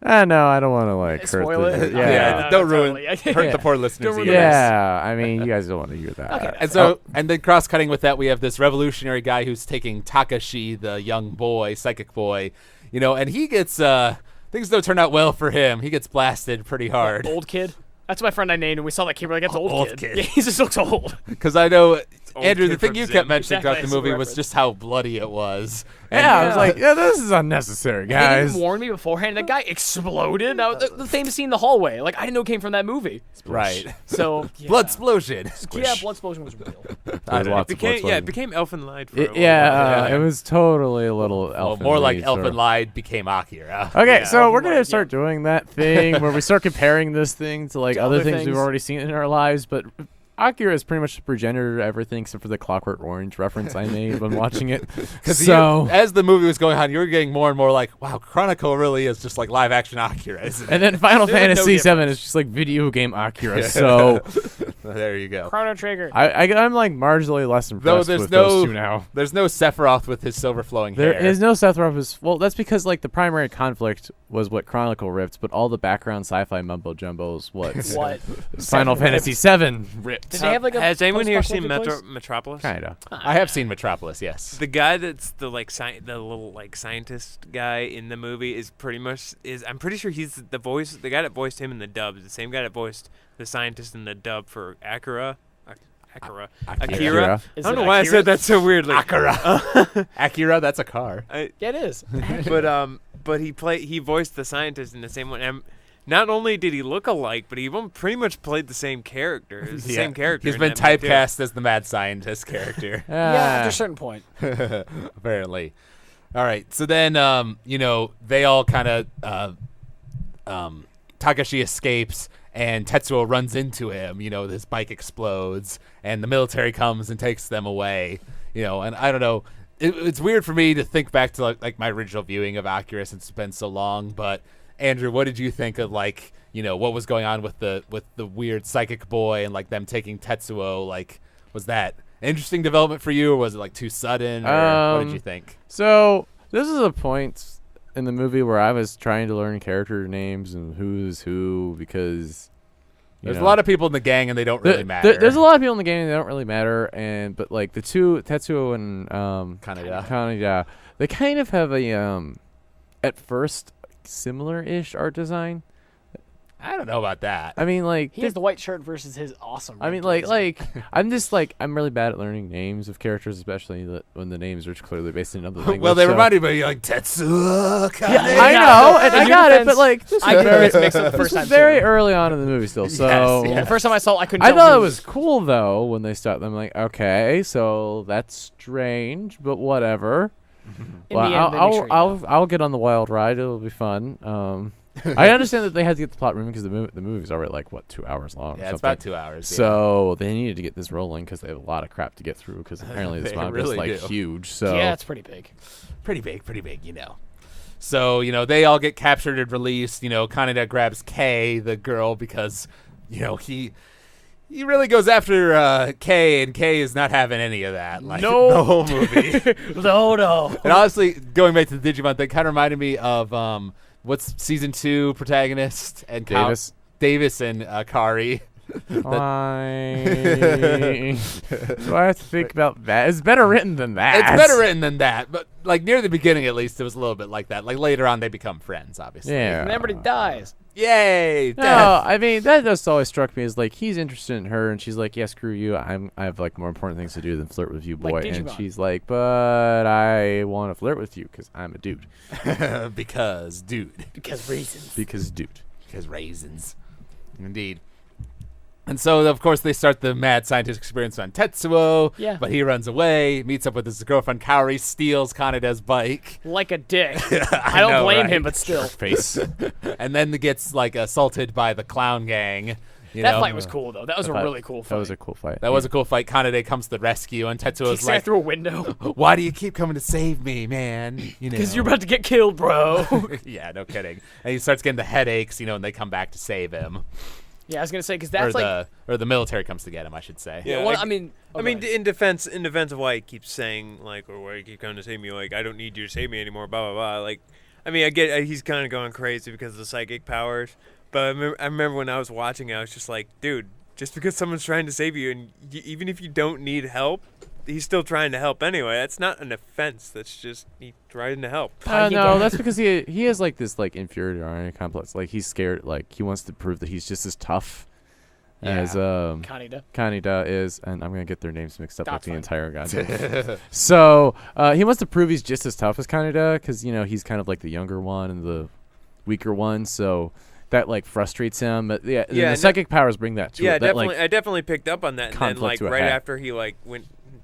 No, I don't want to like hurt Spoil the, it? Yeah. Yeah, don't ruin totally. hurt the poor listeners. Don't ruin either. the Yeah, I mean, you guys don't want to hear that. Okay. And so, and then cross-cutting with that, we have this revolutionary guy who's taking Takashi, the young boy, psychic boy, and he gets things don't turn out well for him. He gets blasted pretty hard. Old kid. That's my friend I named, and we saw that kid. We're like, that's old, Old kid. Yeah, he just looks old. Because I know, Old Andrew, kid the thing from you Zim. kept mentioning Exactly, throughout the that's a movie was reference. just how bloody it was. And Yeah, I was like, this is unnecessary, They didn't guys. even warn me beforehand. That guy exploded. Now, the famous scene in the hallway. Like, I didn't know it came from that movie. right. So, yeah. Blood explosion. Yeah, blood explosion was real. I don't know. Lots of blood It flowing. became Elfin Lied for a little Yeah, while. it was totally a little Well, elfin. more like lead, Elfin sort of. Lied became Akira. Okay, Yeah, so Elfin we're gonna Lied, start doing that thing where we start comparing this thing to like To other other things we've things. already seen in our lives, but Akira is pretty much the progenitor of everything except for the Clockwork Orange reference I made when watching it. Because So, as the movie was going on, you were getting more and more like, wow, Chronicle really is just like live action Akira, isn't it? and then Final There's, like, no Fantasy VII difference. is just like video game Akira. So There you go. Chrono Trigger. I'm like marginally less impressed there's with no- those two now. There's no Sephiroth with his silver flowing There hair. is no Seth Rollins. Well, that's because like the primary conflict was what Chronicle ripped, but all the background sci-fi mumbo jumbos what What? Final Fantasy VII ripped. Did they have like a Has anyone here seen post-apocalyptic place? Metropolis? Kinda. I have seen Metropolis, yes. The guy that's the the little like scientist guy in the movie is pretty much I'm pretty sure he's the guy that voiced him in the dub is the same guy that voiced the scientist in the dub for Akira. Akira. Akira. I Is don't it know why Akira? I said that so weirdly. Akira. Akira, that's a car. Yeah, it is. But he voiced the scientist in the same one. And not only did he look alike, but he pretty much played the same character. It was the same character. He's in been that movie, too. typecast as the mad scientist character, Yeah, after Ah. a certain point. apparently. All right, so then they all kind of Takashi escapes and Tetsuo runs into him. His bike explodes and the military comes and takes them away. And I don't know. It's weird for me to think back to like my original viewing of Akira since it's been so long. But Andrew, what did you think of like what was going on with the weird psychic boy and like them taking Tetsuo? Like, was that an interesting development for you, or was it like too sudden? Or what did you think? So this is a point in the movie where I was trying to learn character names and who's who because There's a lot of people in the gang and they don't really matter. There's a lot of people in the game and they don't really matter, but like the two Tetsuo and Kaneda, they kind of have a at first similar-ish art design. I don't know about that. I mean, like He has the white shirt versus his awesome. I mean, red like blazer. I'm just like I'm really bad at learning names of characters, especially when the names are clearly based in another language. well, they so- reminded me like Tetsuo. I know, and I In your got it, defense, but like this I was did very, this mix up the this first was time very too. early on in the movie still. So Yeah, the first time I saw it, I couldn't. I tell thought who it was cool though when they stopped. I'm like, okay, so that's strange, but whatever. In Well, the end, they make sure you know. I'll get on the wild ride. It'll be fun. I understand that they had to get the plot moving because the movie's already like 2 hours long. Yeah, or it's something. about 2 hours. Yeah. So they needed to get this rolling because they have a lot of crap to get through because apparently this They manga really is like do. huge. So Yeah, it's pretty big. Pretty big, you know. So, you know, they all get captured and released. You know, Kaneda grabs Kei, the girl, because, you know, he really goes after Kei, and Kei is not having any of that. Like, No. the whole movie. No. And honestly, going back to the Digimon thing, kind of reminded me of what's season 2 protagonist and Davis and Kari. Why do I have to think about that? It's better written than that. It's better written than that, but like near the beginning at least, it was a little bit like that. Like later on, they become friends, obviously. Yeah. And everybody dies. Yay! No, death. I mean that just always struck me as like he's interested in her, and she's like, "Yeah, screw you. I have like more important things to do than flirt with you, boy." Like And Digimon. she's like, "But I want to flirt with you because I'm a dude." Because, dude. Because reasons. Because dude. Because raisins. Indeed. And so, of course, they start the mad scientific experience on Tetsuo. Yeah. But he runs away, meets up with his girlfriend Kaori, steals Kaneda's bike, Like a dick. I don't know, blame right? him, but still. Face. and then gets like assaulted by the clown gang. You That know? fight was cool, though. That was a really cool fight. That was a cool fight. That was a cool fight. Kaneda comes to the rescue, and Tetsuo's Kicks like, through a window. "Why do you keep coming to save me, man? You know." Because you're about to get killed, bro. Yeah, no kidding. And he starts getting the headaches, you know, and they come back to save him. Yeah, I was going to say, because Or that's the military comes to get him, I should say. Yeah, well, I- I mean... I mean, in defense of why he keeps saying like, or why he keep coming to save me, like, I don't need you to save me anymore, blah blah blah. Like, I mean, I get he's kind of going crazy because of the psychic powers, but I remember when I was watching, I was just like, dude, just because someone's trying to save you, and even if you don't need help, he's still trying to help anyway. That's not an offense. That's just he's trying to help. No, that's because he has like this like inferiority complex. Like he's scared. Like he wants to prove that he's just as tough as Kaneda. Kaneda is, and I'm gonna get their names mixed up That's with the fine. entire goddamn. So he wants to prove he's just as tough as Kaneda because you know he's kind of like the younger one and the weaker one. So that like frustrates him. But yeah, Yeah, the psychic powers bring that to Yeah, it. That, definitely. like, I definitely picked up on that. And then, conflict like to a right hat. after he like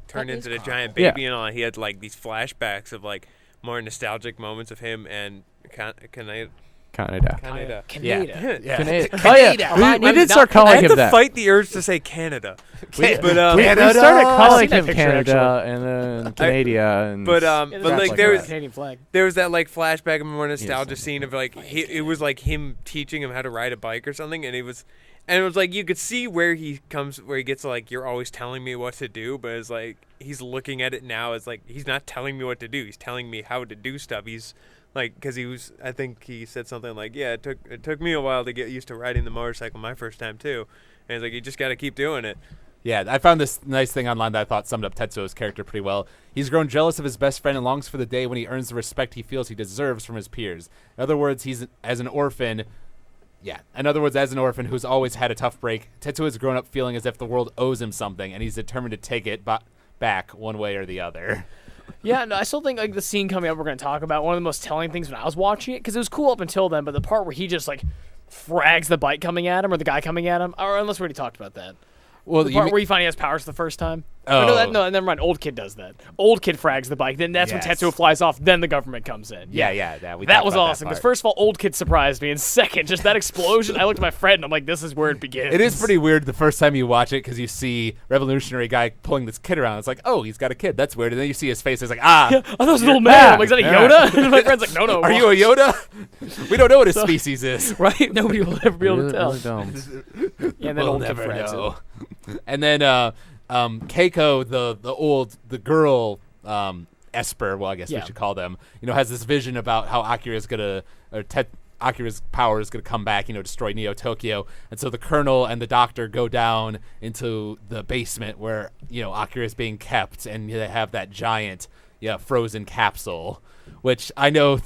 turned That into is the giant cool. baby and all, he had like these flashbacks of like more nostalgic moments of him and Kaneda. Kaneda. Kaneda. Yeah. Kaneda. Kaneda. Oh yeah, My we name did is start not- calling I had him to that. fight the urge to say Canada, but We Canada. started I've calling seen him that picture, Canada and then Canada and but Yeah, but there's like a there was Canadian flag. there was that like flashback of more nostalgia something. scene of like it was like him teaching him how to ride a bike or something, and it was like you could see where he gets like, you're always telling me what to do, but it's like he's looking at it now as like he's not telling me what to do, he's telling me how to do stuff. He's like, because I think he said something like, yeah, it took me a while to get used to riding the motorcycle my first time too, and it's like you just got to keep doing it. Yeah, I found this nice thing online that I thought summed up Tetsuo's character pretty well. He's grown jealous of his best friend and longs for the day when he earns the respect he feels he deserves from his peers. In other words, as an orphan who's always had a tough break, Tetsuo has grown up feeling as if the world owes him something, and he's determined to take it back one way or the other. Yeah, no, I still think like the scene coming up we're going to talk about, one of the most telling things when I was watching it, because it was cool up until then, but the part where he just like frags the bike coming at him or the guy coming at him, or unless we already talked about that. Well, The part where you find he has powers the first time. Oh. Or no, never mind. Old kid does that. Old kid frags the bike. Then that's Yes. when Tetsuo flies off. Then the government comes in. yeah, we That talked was about awesome. Because part. first of all, old kid surprised me, and second, just that explosion. I looked at my friend and I'm like, "This is where it begins." It is pretty weird the first time you watch it because you see revolutionary guy pulling this kid around. It's like, oh, he's got a kid. That's weird. And then you see his face. It's like, ah, I thought it was an old man. I'm like, is that a Yeah. Yoda? And my friend's like, no. are you a Yoda? We don't know what his species is. right? Nobody will ever be able to Really- tell. really don't. Yeah, and then We'll old kid never frags know. him. And then Keiko, the girl Esper, well, I guess Yeah. we should call them, has this vision about how Akira's Akira's power is gonna come back, destroy Neo Tokyo. And so the Colonel and the Doctor go down into the basement where Akira is being kept, and they have that giant frozen capsule, which I know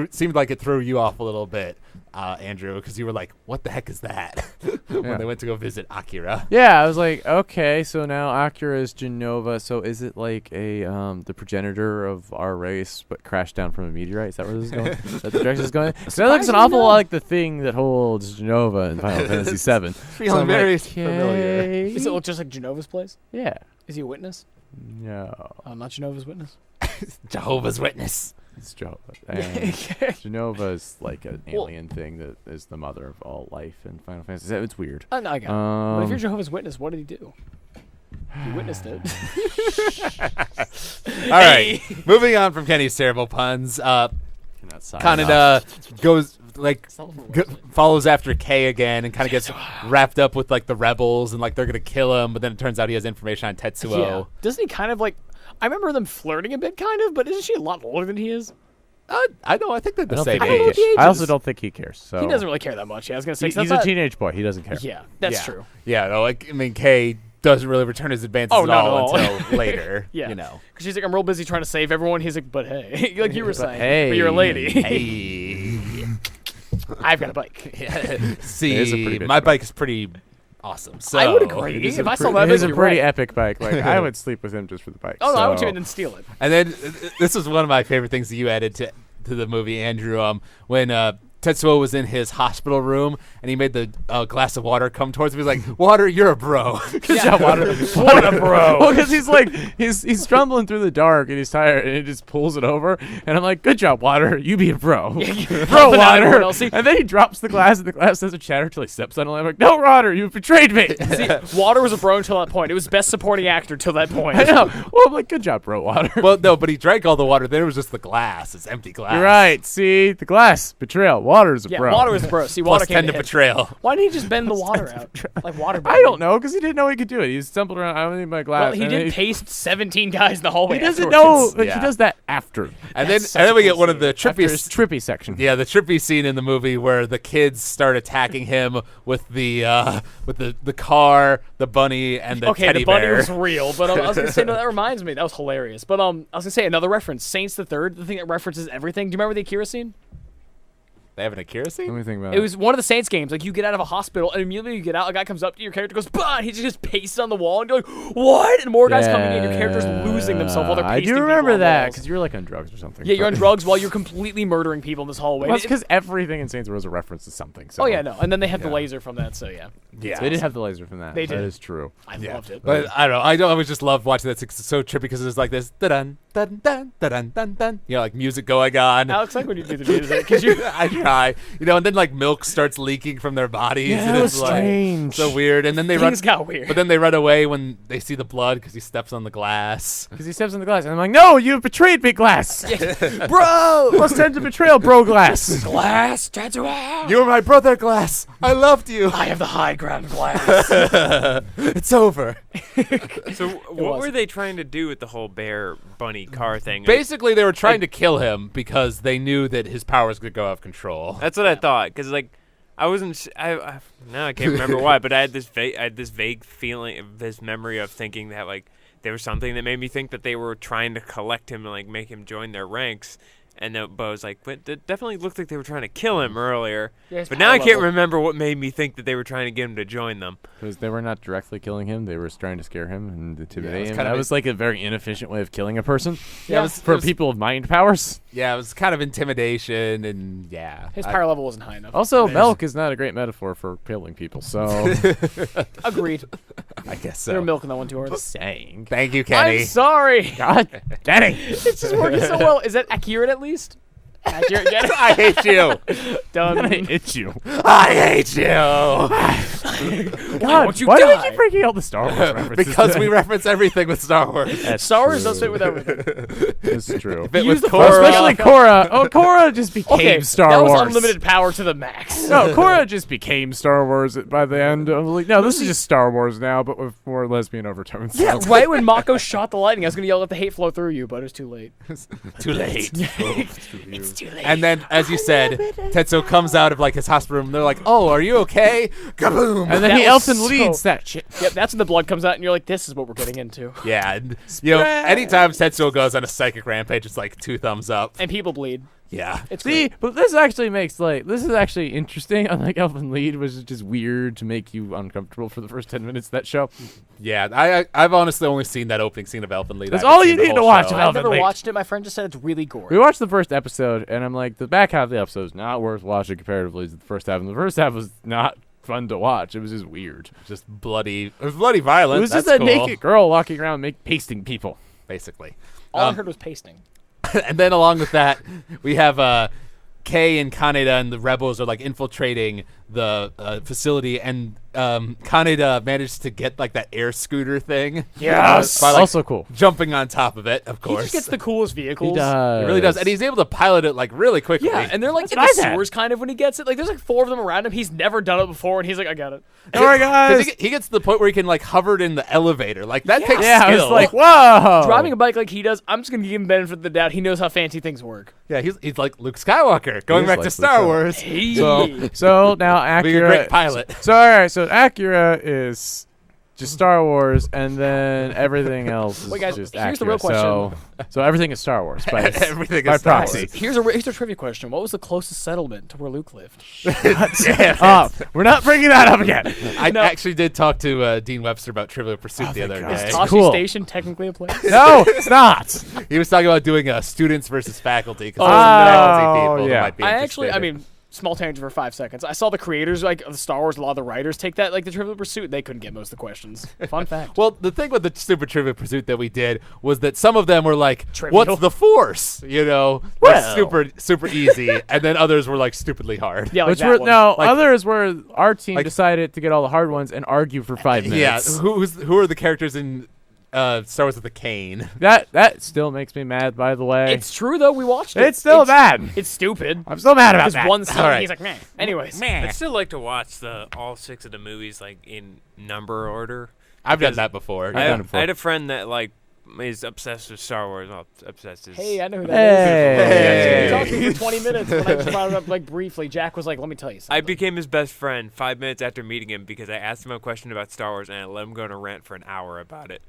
seemed like it threw you off a little bit, Andrew, because you were like, what the heck is that? when Yeah. they went to go visit Akira. Yeah, I was like, okay, so now Akira is Genova. So is it like the progenitor of our race, but crashed down from a meteorite? Is that where this is going? Is that the direction it's going? 'Cause that looks an awful lot like the thing that holds Genova in Final Fantasy VII. Feeling I'm very like, familiar. okay. Does it look just like Genova's place? Yeah. Is he a witness? No. I'm not Genova's witness. Jehovah's Witness. It's Jehovah. And Genova's like an alien thing that is the mother of all life in Final Fantasy. It's weird. No, I got it. But if you're Jehovah's Witness, what did he do? He witnessed it. All right, moving on from Kenny's terrible puns. KANEDA goes follows after Kay again and kind of gets wrapped up with like the rebels and like they're gonna kill him, but then it turns out he has information on Tetsuo. Yeah. Doesn't he kind of like? I remember them flirting a bit, kind of, but isn't she a lot older than he is? I know. I think they're the same I don't know what age. the age I also is. don't think he cares. So He doesn't really care that much. Yeah, I was gonna say he's a teenage boy. He doesn't care. Yeah, that's true. Yeah, no, like I mean, Kay doesn't really return his advances at not all at all. until later. Yeah, you know, because she's like, I'm real busy trying to save everyone. He's like, but hey, like you were saying, hey. but you're a lady. hey, I've got a bike. see, It is a pretty good my bike. bike is pretty awesome. So I would agree. It is If a I saw pre- that, it is a you're pretty right. epic bike. Like I would sleep with him just for the bike. Oh no, I would so- even then steal it. And then this is one of my favorite things that you added to the movie, Andrew. When Tetsuo was in his hospital room and he made the glass of water come towards him. He's like, "Water, you're a bro." Good job, Water. What a bro. Well, because he's like, he's stumbling through the dark and he's tired and he just pulls it over. And I'm like, good job, Water. You be a bro. Bro, Helping out everyone Water. else. See- And then he drops the glass and the glass doesn't shatter until he steps on it. I'm like, no, Water, you've betrayed me. See, Water was a bro until that point. It was best supporting actor till that point. I know. Well, I'm like, good job, bro, Water. Well, no, but he drank all the water. Then it was just the glass. It's empty glass. You're right. See, the glass, betrayal. Water's a Yeah, bro. Water was the bro. See, Water Plus came 10 to hit. betrayal. Why didn't he just bend the water out? Like water I don't know, because he didn't know he could do it. He stumbled around. I don't need my glass. Well, he and did then paste 17 guys in the hallway. He doesn't afterwards. know. Like, Yeah. He does that after. And That's such then a we cool get one of the After his trippiest. trippy section. Yeah, the trippy scene in the movie where the kids start attacking him with the car, the bunny, and the Okay, teddy the bunny bear. was real, but I was gonna say no, that reminds me. That was hilarious. But I was gonna say another reference, Saints the Third, the thing that references everything. Do you remember the Akira scene? They have an Akira Let scene? me think about It was one of the Saints games. Like you get out of a hospital, and immediately you get out, a guy comes up to you, your character goes, "Bah!" and he just pastes on the wall, and you're like, "What?" And more guys coming in, your character's losing themselves while they're I pasting do people remember on that walls. because you're like on drugs or something. Yeah, you're on drugs while you're completely murdering people in this hallway. Well, it's because everything in Saints Row is a reference to something. So. Oh yeah, no, and then they have the Yeah. laser from that. So yeah, Yeah. They did have the laser from that. They That did. is true. I Yeah. loved it. But I don't know. I always just love watching that. It's so trippy because it's like this dun dun dun dun dun dun. You know, like music going on. Alex, like when you do the music, because you. I try. You know, and then like milk starts leaking from their bodies. Yeah, and that it's was like strange. so weird. And then they run. Things got weird. But then they run away when they see the blood because he steps on the glass. Because he steps on the glass, and I'm like, no, you've betrayed me, Glass. Bro, Plus 10 to betrayal, bro, Glass. Glass Tatooine. you were my brother, Glass. I loved you. I have the high ground, Glass. It's over. So what was. were they trying to do with the whole bear bunny car thing? Basically, they were trying to kill him because they knew that his powers could go out of control. That's what I thought. Because like, I wasn't. Now I can't remember why, but I had this vague feeling, this memory of thinking that like there was something that made me think that they were trying to collect him and like make him join their ranks. And then, but I was like, but it definitely looked like they were trying to kill him earlier. Yeah, his But now power I can't level. remember what made me think that they were trying to get him to join them. Because they were not directly killing him. They were trying to scare him and intimidate it's him. kind of That a- was like a very inefficient way of killing a person. Yeah, it was- For it was- people of mind powers. Yeah, it was kind of intimidation, and yeah. His power level wasn't high enough. Also, milk is not a great metaphor for killing people. So, Agreed. I guess They were so. milking that one too hard. saying. Thank you, Kenny. I'm sorry. God, Danny. It's just working so well. Is that accurate at least? Accurate. Get it? I hate you. Done. It's you. I hate you. God, won't you why do we die? keep breaking all the Star Wars references? Because we today? reference everything with Star Wars. Star Wars does fit with everything. It's true. Fit Use with the Korra. Force Especially Korra. Oh, Korra just became Okay, Star that was Wars. unlimited power to the max. No, Korra just became Star Wars by the end. I was like, no, this is just Star Wars now, but with more lesbian overtones. Yeah, right when Mako shot the lightning, I was gonna yell, "Let the hate flow through you," but it was too late. Too late. It's too late. And then, as you said, Tetsuo comes out of like his hospital room. And they're like, "Oh, are you okay?" Kaboom! And then That he was elfin so- leads that shit. Yep, that's when the blood comes out, and you're like, "This is what we're getting into." Yeah, and, you know, anytime Tetsuo goes on a psychic rampage, it's like 2 thumbs up. And people bleed. Yeah. It's See, great. but this actually makes this is actually interesting. Unlike Elfin Lead, which is just weird to make you uncomfortable for the first 10 minutes of that show. Yeah, I've honestly only seen that opening scene of Elfin Lead. That's I haven't all you seen the need to whole watch show. of I've Elfin never Lead. watched it. My friend just said it's really gory. We watched the first episode, and I'm like, the back half of the episode is not worth watching comparatively to the first half. And the first half was not fun to watch. It was just weird. Just bloody. It was bloody violent. It was just That's a cool. naked girl walking around pasting people. Basically. All I heard was pasting. And then along with that, we have Kay and KANEDA and the rebels are like infiltrating the facility, and KANEDA managed to get like that air scooter thing. Yes, by, like, also cool. Jumping on top of it, of He course. just gets the coolest vehicles. He does. He really does, and he's able to pilot it like really quickly. Yeah, and they're like in the sewers kind of when he gets it. Like there's like 4 of them around him. He's never done it before, and he's like, I got it. All right, guys. He gets to the point where he can like hover it in the elevator. Like that takes Yeah, I skill. was like, whoa. Driving a bike like he does, I'm just gonna give him benefit of the doubt. He knows how fancy things work. Yeah, he's like Luke Skywalker. Going is back like to Luke Star Skywalker. Wars. Hey. So now Being a Akira. great pilot. So all right, so Akira is just Star Wars, and then everything else is Wait, guys, just here's the Akira. real question. So everything is Star Wars. By, Everything by is Star proxy. Wars. Here's a trivia question. What was the closest settlement to where Luke lived? Up. We're not bringing that up again. I actually did talk to Dean Webster about Trivial Pursuit the other God. day. Is Tashi Cool. Station technically a place? No, it's not. He was talking about doing students versus faculty because Oh, there's faculty yeah. people who might be I actually, I interested. mean, small tangent for 5 seconds. I saw the creators like of Star Wars, a lot of the writers take that like the Trivial Pursuit. They couldn't get most of the questions. Fun fact. Well, the thing with the Super Trivia Pursuit that we did was that some of them were like, Trivial. "What's the Force?" You know, Well. like super easy, and then others were like stupidly hard. Yeah, like Which that were one. no Like- others were our team like- decided to get all the hard ones and argue for 5 Yeah, minutes. who are the characters in Star Wars with the cane? That still makes me mad. By the way, It's true though. We watched it. it's still bad. It's stupid. I'm still mad about Because that. one scene, All right. he's like, man. Anyways, I'd still like to watch all 6 of the movies like in number order. I've done Because that before. I've done it before. I had a friend that like is obsessed with Star Wars. Well, obsessed is. hey, I know who that Hey. is. We talked to him for 20 minutes. When I just brought it up like briefly, Jack was like, let me tell you something. I became his best friend 5 minutes after meeting him because I asked him a question about Star Wars and I let him go on a rant for an hour about it.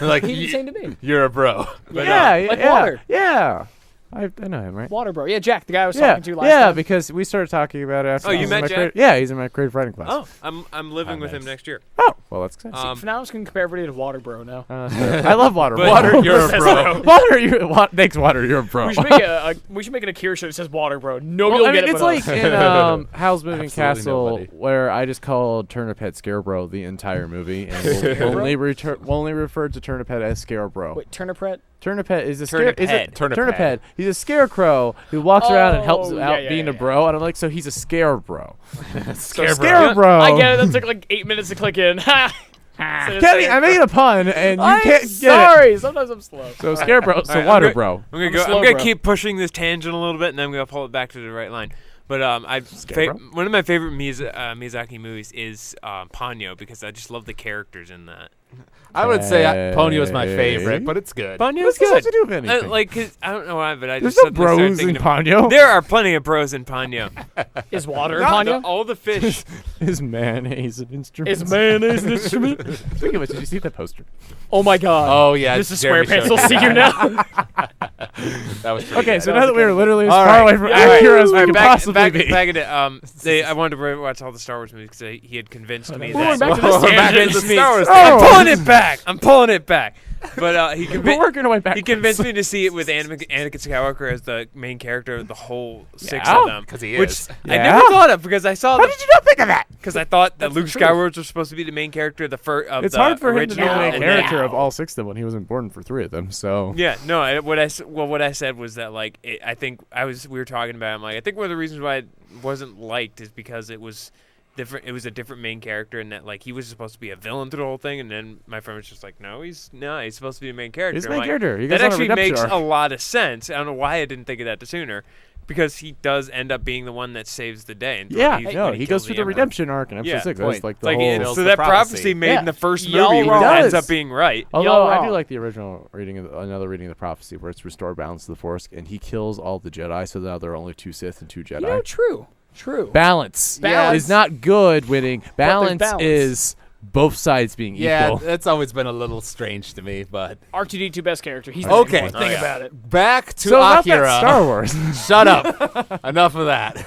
like He did the same to me. you're a bro. Yeah, like yeah, water. yeah. I know him, right? Water, bro. Yeah, Jack, the guy I was Yeah, talking to last yeah, time. because we started talking about it after. Oh, you he's in met my Jack? Yeah, he's in my creative writing class. Oh, I'm living with him nice. next year. Oh, well, that's exciting. For now, I'm just going to compare everybody to Water, bro, now. I love water. But- Water, you're a Says bro. Water, thanks, water. You're a pro. We should make we should make an Akira show that says Water, bro. Nobody Well, will I get mean, it it's but like us. in Howl's Moving Absolutely Castle, nobody. where I just called Turniphead Scarebro the entire movie, and we'll only refer to Turniphead as Scarebro. Wait, Turnipret? Turniphead is a Turniphead. Turniphead. He's a scarecrow who walks around and helps Oh, out yeah, being yeah, a bro, and I'm like, so he's a scarebro. Scarebro. Scarebro. I get it. That took like 8 minutes to click in. Kenny, I made a pun, and you I'm can't get it. sorry. Sometimes I'm slow. So scarebro, so Alright, water I'm bro. I'm gonna slow, I'm gonna bro. keep pushing this tangent a little bit, and then I'm gonna pull it back to the right line. But Scarebro? one of my favorite Miyazaki movies is Ponyo because I just love the characters in that. I would say Ponyo is my favorite, but it's good. Ponyo's What's this have good. to do with anything? Like, 'cause I don't know why, but I There's just no suddenly started bros in thinking of- Ponyo. There are plenty of bros in Ponyo. Is water No, upon you? all the fish. Is mayonnaise an instrument? Is mayonnaise an instrument? Speaking of which, did you see that poster? Oh my god. Oh yeah, This is Jeremy SquarePants. showed We'll me see you that. now. That was pretty Okay, good. so now that we are literally as All far right. away from Yeah, right. Akira as we Alright, can back, possibly back, be. back at it. I wanted to rewatch all the Star Wars movies because he had convinced me We're going that. back to this We're back tangent. to the Star Wars. Oh. I'm pulling it back. I'm pulling it back. But he We're convinced. working our way back. He convinced me to see it with Anakin Skywalker as the main character of the whole 6 Yeah? of them. 'Cause he which is. I Yeah? never thought of because I saw How did you not think of that? because I thought that Luke the truth. Skywalker was supposed to be the main character of the first of It's the hard for him to be original. the main and character then- of all 6 of them when he was important for 3 of them. So Yeah, no. What I said was that like I think we were talking about. I'm like I think one of the reasons why it wasn't liked is because it was different. It was a different main character, and that like he was supposed to be a villain through the whole thing. And then my friend was just like, "No, he's supposed to be the main character." he's the I'm main like, character. He That goes on a actually redemption makes arc. a lot of sense. I don't know why I didn't think of that sooner, because he does end up being the one that saves the day. And Yeah, when no, he he kills goes through the Emperor. redemption arc in episode Yeah, 6. point. That's like the Like, whole. so Builds the that prophecy. prophecy made Yeah. in the first Y'all movie wrong. ends Does. up being right. Although Y'all I do wrong. like the original reading of another reading of the prophecy where it's restore balance to the Force, and he kills all the Jedi, so now there are only 2 Sith and 2 Jedi. You know, true. Balance. Balance. Is not good winning. Balance, balance. is both sides being Yeah, equal. that's always been a little strange to me, but R2D2 best character. He's Okay. the main thing about it. back to So about Akira. that Star Wars. Shut up. Enough of that.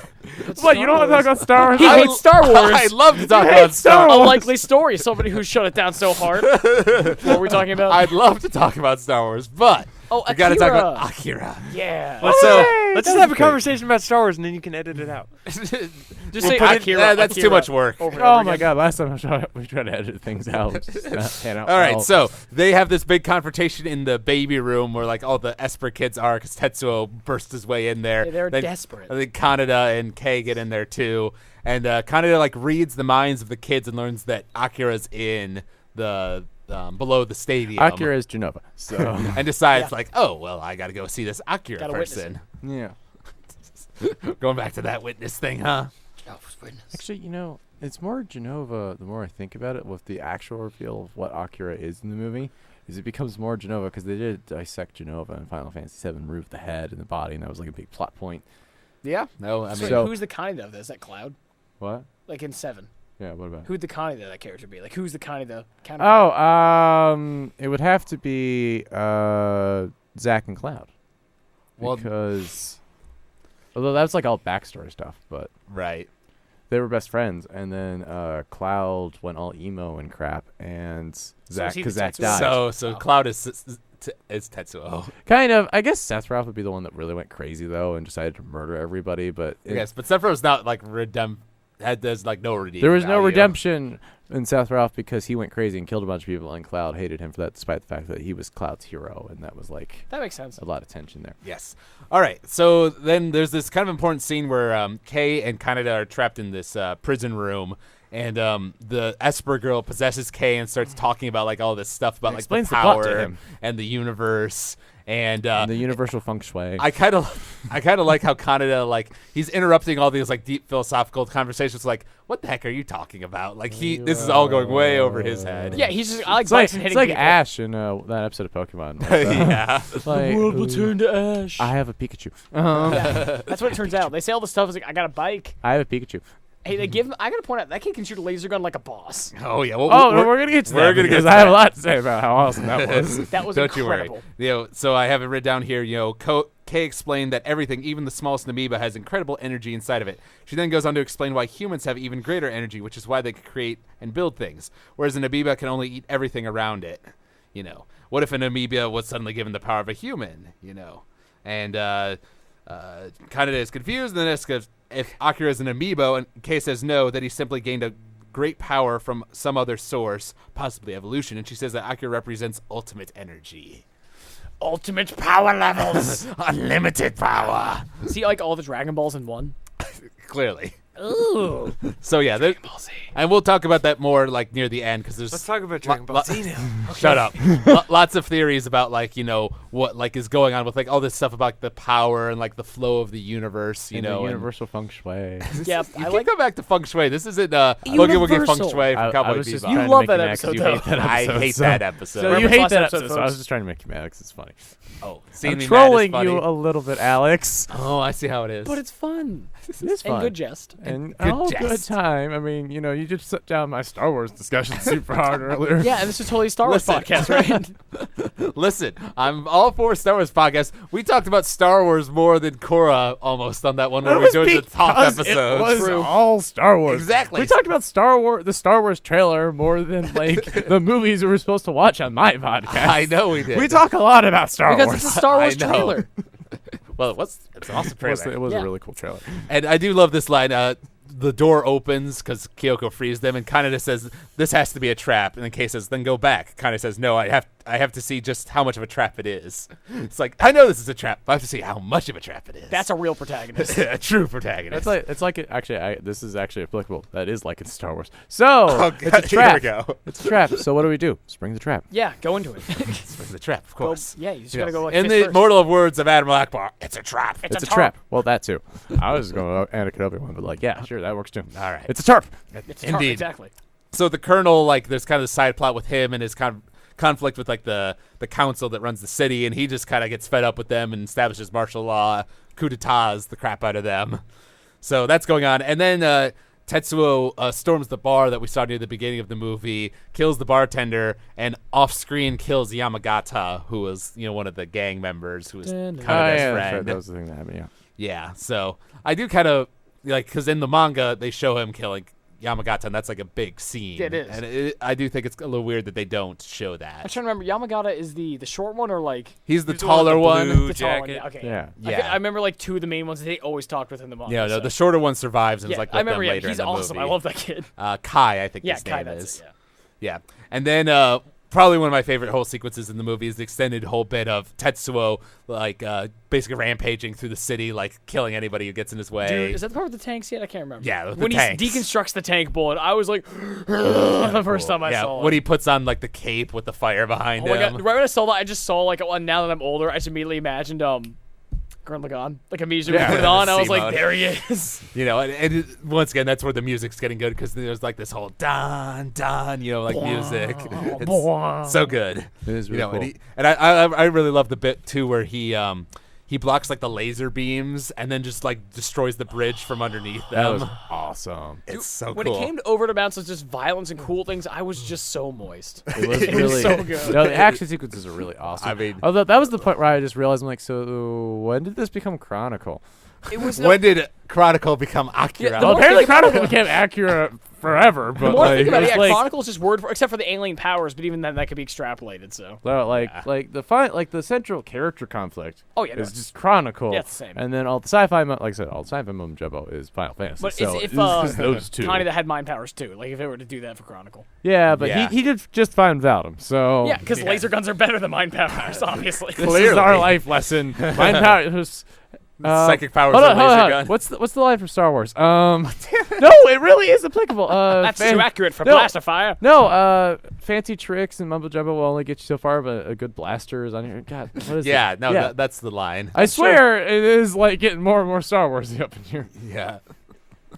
What, you don't want to talk about Star Wars? He hates Star Wars. I'd love to talk He about hates Star Star Wars. A likely story. Somebody who shut it down so hard. What were we talking about? I'd love to talk about Star Wars, but Oh, we gotta talk Akira. about Akira. Yeah. Let's that's just have a great. conversation about Star Wars, and then you can edit it out. Just We'll say put it- Akira. that's too Akira much work. over and Oh over my again. god! Last time we tried to edit things out. It just not pan out All right, well. so they have this big confrontation in the baby room where like all the Esper kids are, because Tetsuo burst his way in there. Yeah, they're Then desperate. I think Kaneda and Kei get in there too, and Kaneda like reads the minds of the kids and learns that Akira's in the below the stadium. Akira is Genova. So and decides Yeah. like, oh well, I gotta go see this Akira Gotta witness person. yeah. Going back to that witness thing, huh? Actually, it's more Genova. The more I think about it, with the actual reveal of what Akira is in the movie, is it becomes more Genova because they did dissect Genova in Final Fantasy VII, remove the head and the body, and that was like a big plot point. Yeah. No, I mean, So, So- who's the Kaneda of this? Is that Cloud? What? Like in 7. Yeah. What about? Who'd the Kaneda of that character be? Like, who's the Kaneda counterpart? It would have to be Zack and Cloud. Well- Because although that's like all backstory stuff, but right. they were best friends, and then Cloud went all emo and crap, and Zack is he because the Zack Tetsuo? died. So Cloud is Tetsuo. Kind of. I guess Sephiroth would be the one that really went crazy though and decided to murder everybody. But Yes, but Sephiroth's not like there's like no redeeming there was no value. redemption in Sephiroth because he went crazy and killed a bunch of people, and Cloud hated him for that, despite the fact that he was Cloud's hero, and that was like That makes sense. a lot of tension there. Yes. All right. So then there's this kind of important scene where Kei and Kaneda are trapped in this prison room, and the Esper girl possesses Kei and starts talking about like all this stuff about like the Explains the plot to power him. and the universe. And And the universal feng shui. I kind of like how Kaneda like he's interrupting all these like deep philosophical conversations. Like, what the heck are you talking about? Like this is all going way over his head. Yeah, he's just. I like it's like, Bison hitting it's like people. Ash in that episode of Pokemon. Like, Yeah. like, to ash. I have a Pikachu. Yeah, that's what it turns out. They say all this stuff is like, I got a bike. I have a Pikachu. Hey, they give him. I gotta point out that kid can shoot a laser gun like a boss. Oh yeah. Well, Oh, we're gonna get to we're that gonna get because to I have that. a lot to say about how awesome that was. That was Don't you incredible. worry. So I have it written down here. Kei explained that everything, even the smallest amoeba, has incredible energy inside of it. She then goes on to explain why humans have even greater energy, which is why they can create and build things, whereas an amoeba can only eat everything around it. What if an amoeba was suddenly given the power of a human? And Kaneda is confused, and then asks if Akira is an amiibo, and Kei says no, that he simply gained a great power from some other source, possibly evolution, and she says that Akira represents ultimate energy. Ultimate power levels. Unlimited power. See, like all the Dragon Balls in one. Clearly. Ooh. So yeah, and we'll talk about that more like near the end because there's Let's talk about Dragon Ball Z now. Shut up. Lots of theories about like what like is going on with like all this stuff about the power and like the flow of the universe. And the universal feng shui. Yeah, You I can't like. go back to feng shui. This isn't Boogie Woogie Feng Universal. Shui from I Cowboy was just Bebop. You trying to love make that you mad 'cause episode, you hate though. that I episode, hate so- that episode. So you Remember hate last that episode episode, so I was first? just trying to make you mad because it's funny. Oh, seeing I'm me mad is trolling funny. you a little bit, Alex. Oh, I see how it is. But it's fun. It's fun. And good jest. And Good good jest. time. I mean, you just shut down my Star Wars discussion super hard earlier. Yeah, and this is totally a Star Wars Listen. podcast, right? Listen, I'm all for Star Wars podcast. We talked about Star Wars more than Korra almost on that one where That we was doing the top because episodes. It was True. all Star Wars. Exactly. We talked about the Star Wars trailer more than like the movies we were supposed to watch on my podcast. I know we did. We talk a lot about Star Because Wars. it's a Star Wars I know. trailer. Well, it's an awesome trailer. It was Yeah. a really cool trailer. And I do love this line. The door opens because Kyoko frees them, and Kaneda says, "This has to be a trap." And then Kei says, "Then go back." Kaneda says, "No, I have to see just how much of a trap it is." It's like, I know this is a trap, but I have to see how much of a trap it is. That's a real protagonist. a true protagonist. This is actually applicable. That is like in Star Wars. So Okay, it's a trap. Here we go. It's a trap. So what do? Spring the trap. Yeah, go into it. It's the trap, of Go- course. yeah, you just Yeah. gotta go like In fist the first. mortal words of Admiral Akbar, it's a trap. It's It's a a trap. tarp. Well, that too. I was going to Anna Kenobi one, but like, yeah, sure, that works too. All right. It's a tarp. It's a tarp, Indeed. exactly. So the colonel, like, there's kind of a side plot with him and his conflict with like the council that runs the city, and he just kind of gets fed up with them and establishes martial law, coup d'etats the crap out of them. So that's going on, and then Tetsuo storms the bar that we saw near the beginning of the movie, kills the bartender, and off-screen kills Yamagata, who was one of the gang members, who was Dun, Kaneda's dun. Oh, yeah, friend. that's right. That was the thing that happened. Yeah. Yeah, so I do kind of like because in the manga they show him killing Yamagata, and that's like a big scene. It is. And I do think it's a little weird that they don't show I'm that. trying to remember. Yamagata is the short one or like He's the He's the one with taller the one. blue the tall one? jacket. Yeah, okay. Yeah. Yeah. I remember like two of the main ones. They always talked with in the manga. Yeah, no, so. the shorter one survives and is Yeah, like I with remember. them Yeah, later he's in the awesome. movie. I love that kid. Kai, I think Yeah, his Kai. name That's is. it. Yeah. Yeah. And then probably one of my favorite whole sequences in the movie is the extended whole bit of Tetsuo like basically rampaging through the city, like killing anybody who gets in his way. Dude, is that the part with the tanks yet? I can't remember. Yeah, with the when tanks. he deconstructs the tank bullet, I was like, the first time I saw it. when he puts on like the cape with the fire behind Oh my him. god! Right when I saw that, I just saw like, now that I'm older, I just immediately imagined Gurren Lagann. Like immediately Yeah, put it on, I was C-mode. like, there he is. You know, and once again, that's where the music's getting good because there's like this whole don, like music. It's so good. It is really You know, cool. and I really love the bit too where he blocks like the laser beams and then just like destroys the bridge from underneath That them. was awesome. It's so When cool. it came to over amounts of just violence and cool things, I was just so moist. It was It was really so good. No, the action sequences are really awesome. I mean- although that was the point where I just realized, I'm like, so when did this become Chronicle? It was When did Chronicle become Akira? Yeah, Well, more apparently think about Chronicle became accurate forever, the but more I like, think about it it, was yeah, like, Chronicle's just word for, except for the alien powers, but even then that could be extrapolated. So. well, like the central character conflict Oh yeah, no, is just Chronicle. Yeah, it's the same. And then all the sci-fi, like I said, all the sci-fi mumbo jumbo is Final Fantasy. But so if it's just those two. KANEDA had mind powers too, like if they were to do that for Chronicle. Yeah, but Yeah. he did just fine without him. So Yeah, because laser guns are better than mind powers, obviously. this is Clearly. our life lesson. Mind powers. Psychic powers Hold of on, laser hold on. gun. What's the line for Star Wars? No, it really is applicable. That's too accurate for no. Blaster Fire. No, fancy tricks and mumbo jumbo will only get you so far, but a good blaster is on your. God, what is Yeah, it? no, that's the line. I swear it is like getting more and more Star Wars up in here. Yeah.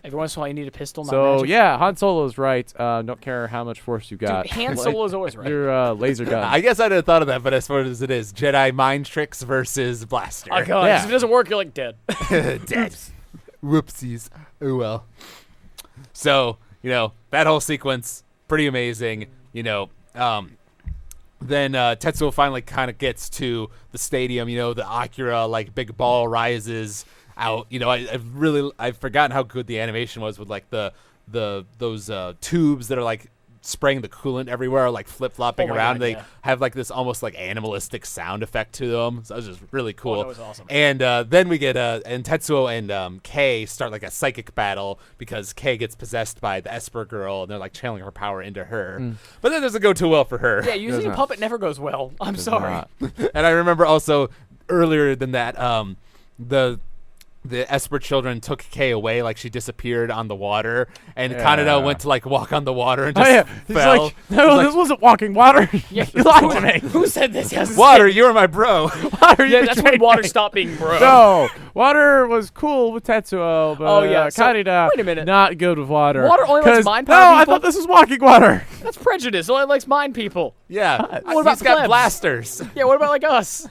Every once in a while, you need a pistol. Not So magic. yeah, Han Solo's right. Don't care how much force you got. Dude, Han Like, Solo's always right. your laser gun. I guess I didn't have thought of that, but as far as it is, Jedi mind tricks versus blaster. Oh god, Yeah. 'cause if it doesn't work, you're like dead. Dead. Whoopsies. Oh well. So, that whole sequence, pretty amazing. Then Tetsuo finally kind of gets to the stadium, the Akira, like, big ball rises out. I've forgotten how good the animation was with, like, those tubes that are, like, spraying the coolant everywhere, like flip-flopping Oh my around. God, They yeah. have like this almost like animalistic sound effect to them. So it was just really cool. that was awesome. And then we get and Tetsuo and Kei start like a psychic battle because Kei gets possessed by the Esper girl and they're like channeling her power into her. But that doesn't go too well for her. Yeah, using a not. puppet never goes well. I'm sorry. Not. And I remember also earlier than that, the Esper children took Kei away, like she disappeared on the water, and Yeah. KANEDA went to like walk on the water and Oh just yeah, he's fell. like, no, this wasn't walking water. Yeah, you lied to me. Who said this? Yes, Water, you were my bro. Water, you Yeah, that's when betrayed water me. stopped being bro. No, water was cool with Tetsuo, but Oh, yeah, so- KANEDA, wait a minute. not good with water. Water only likes 'Cause- mind No, power I people? thought this was walking water. That's prejudice. It only likes mind people. Yeah, What about he's got plebs? blasters. Yeah, what about like us?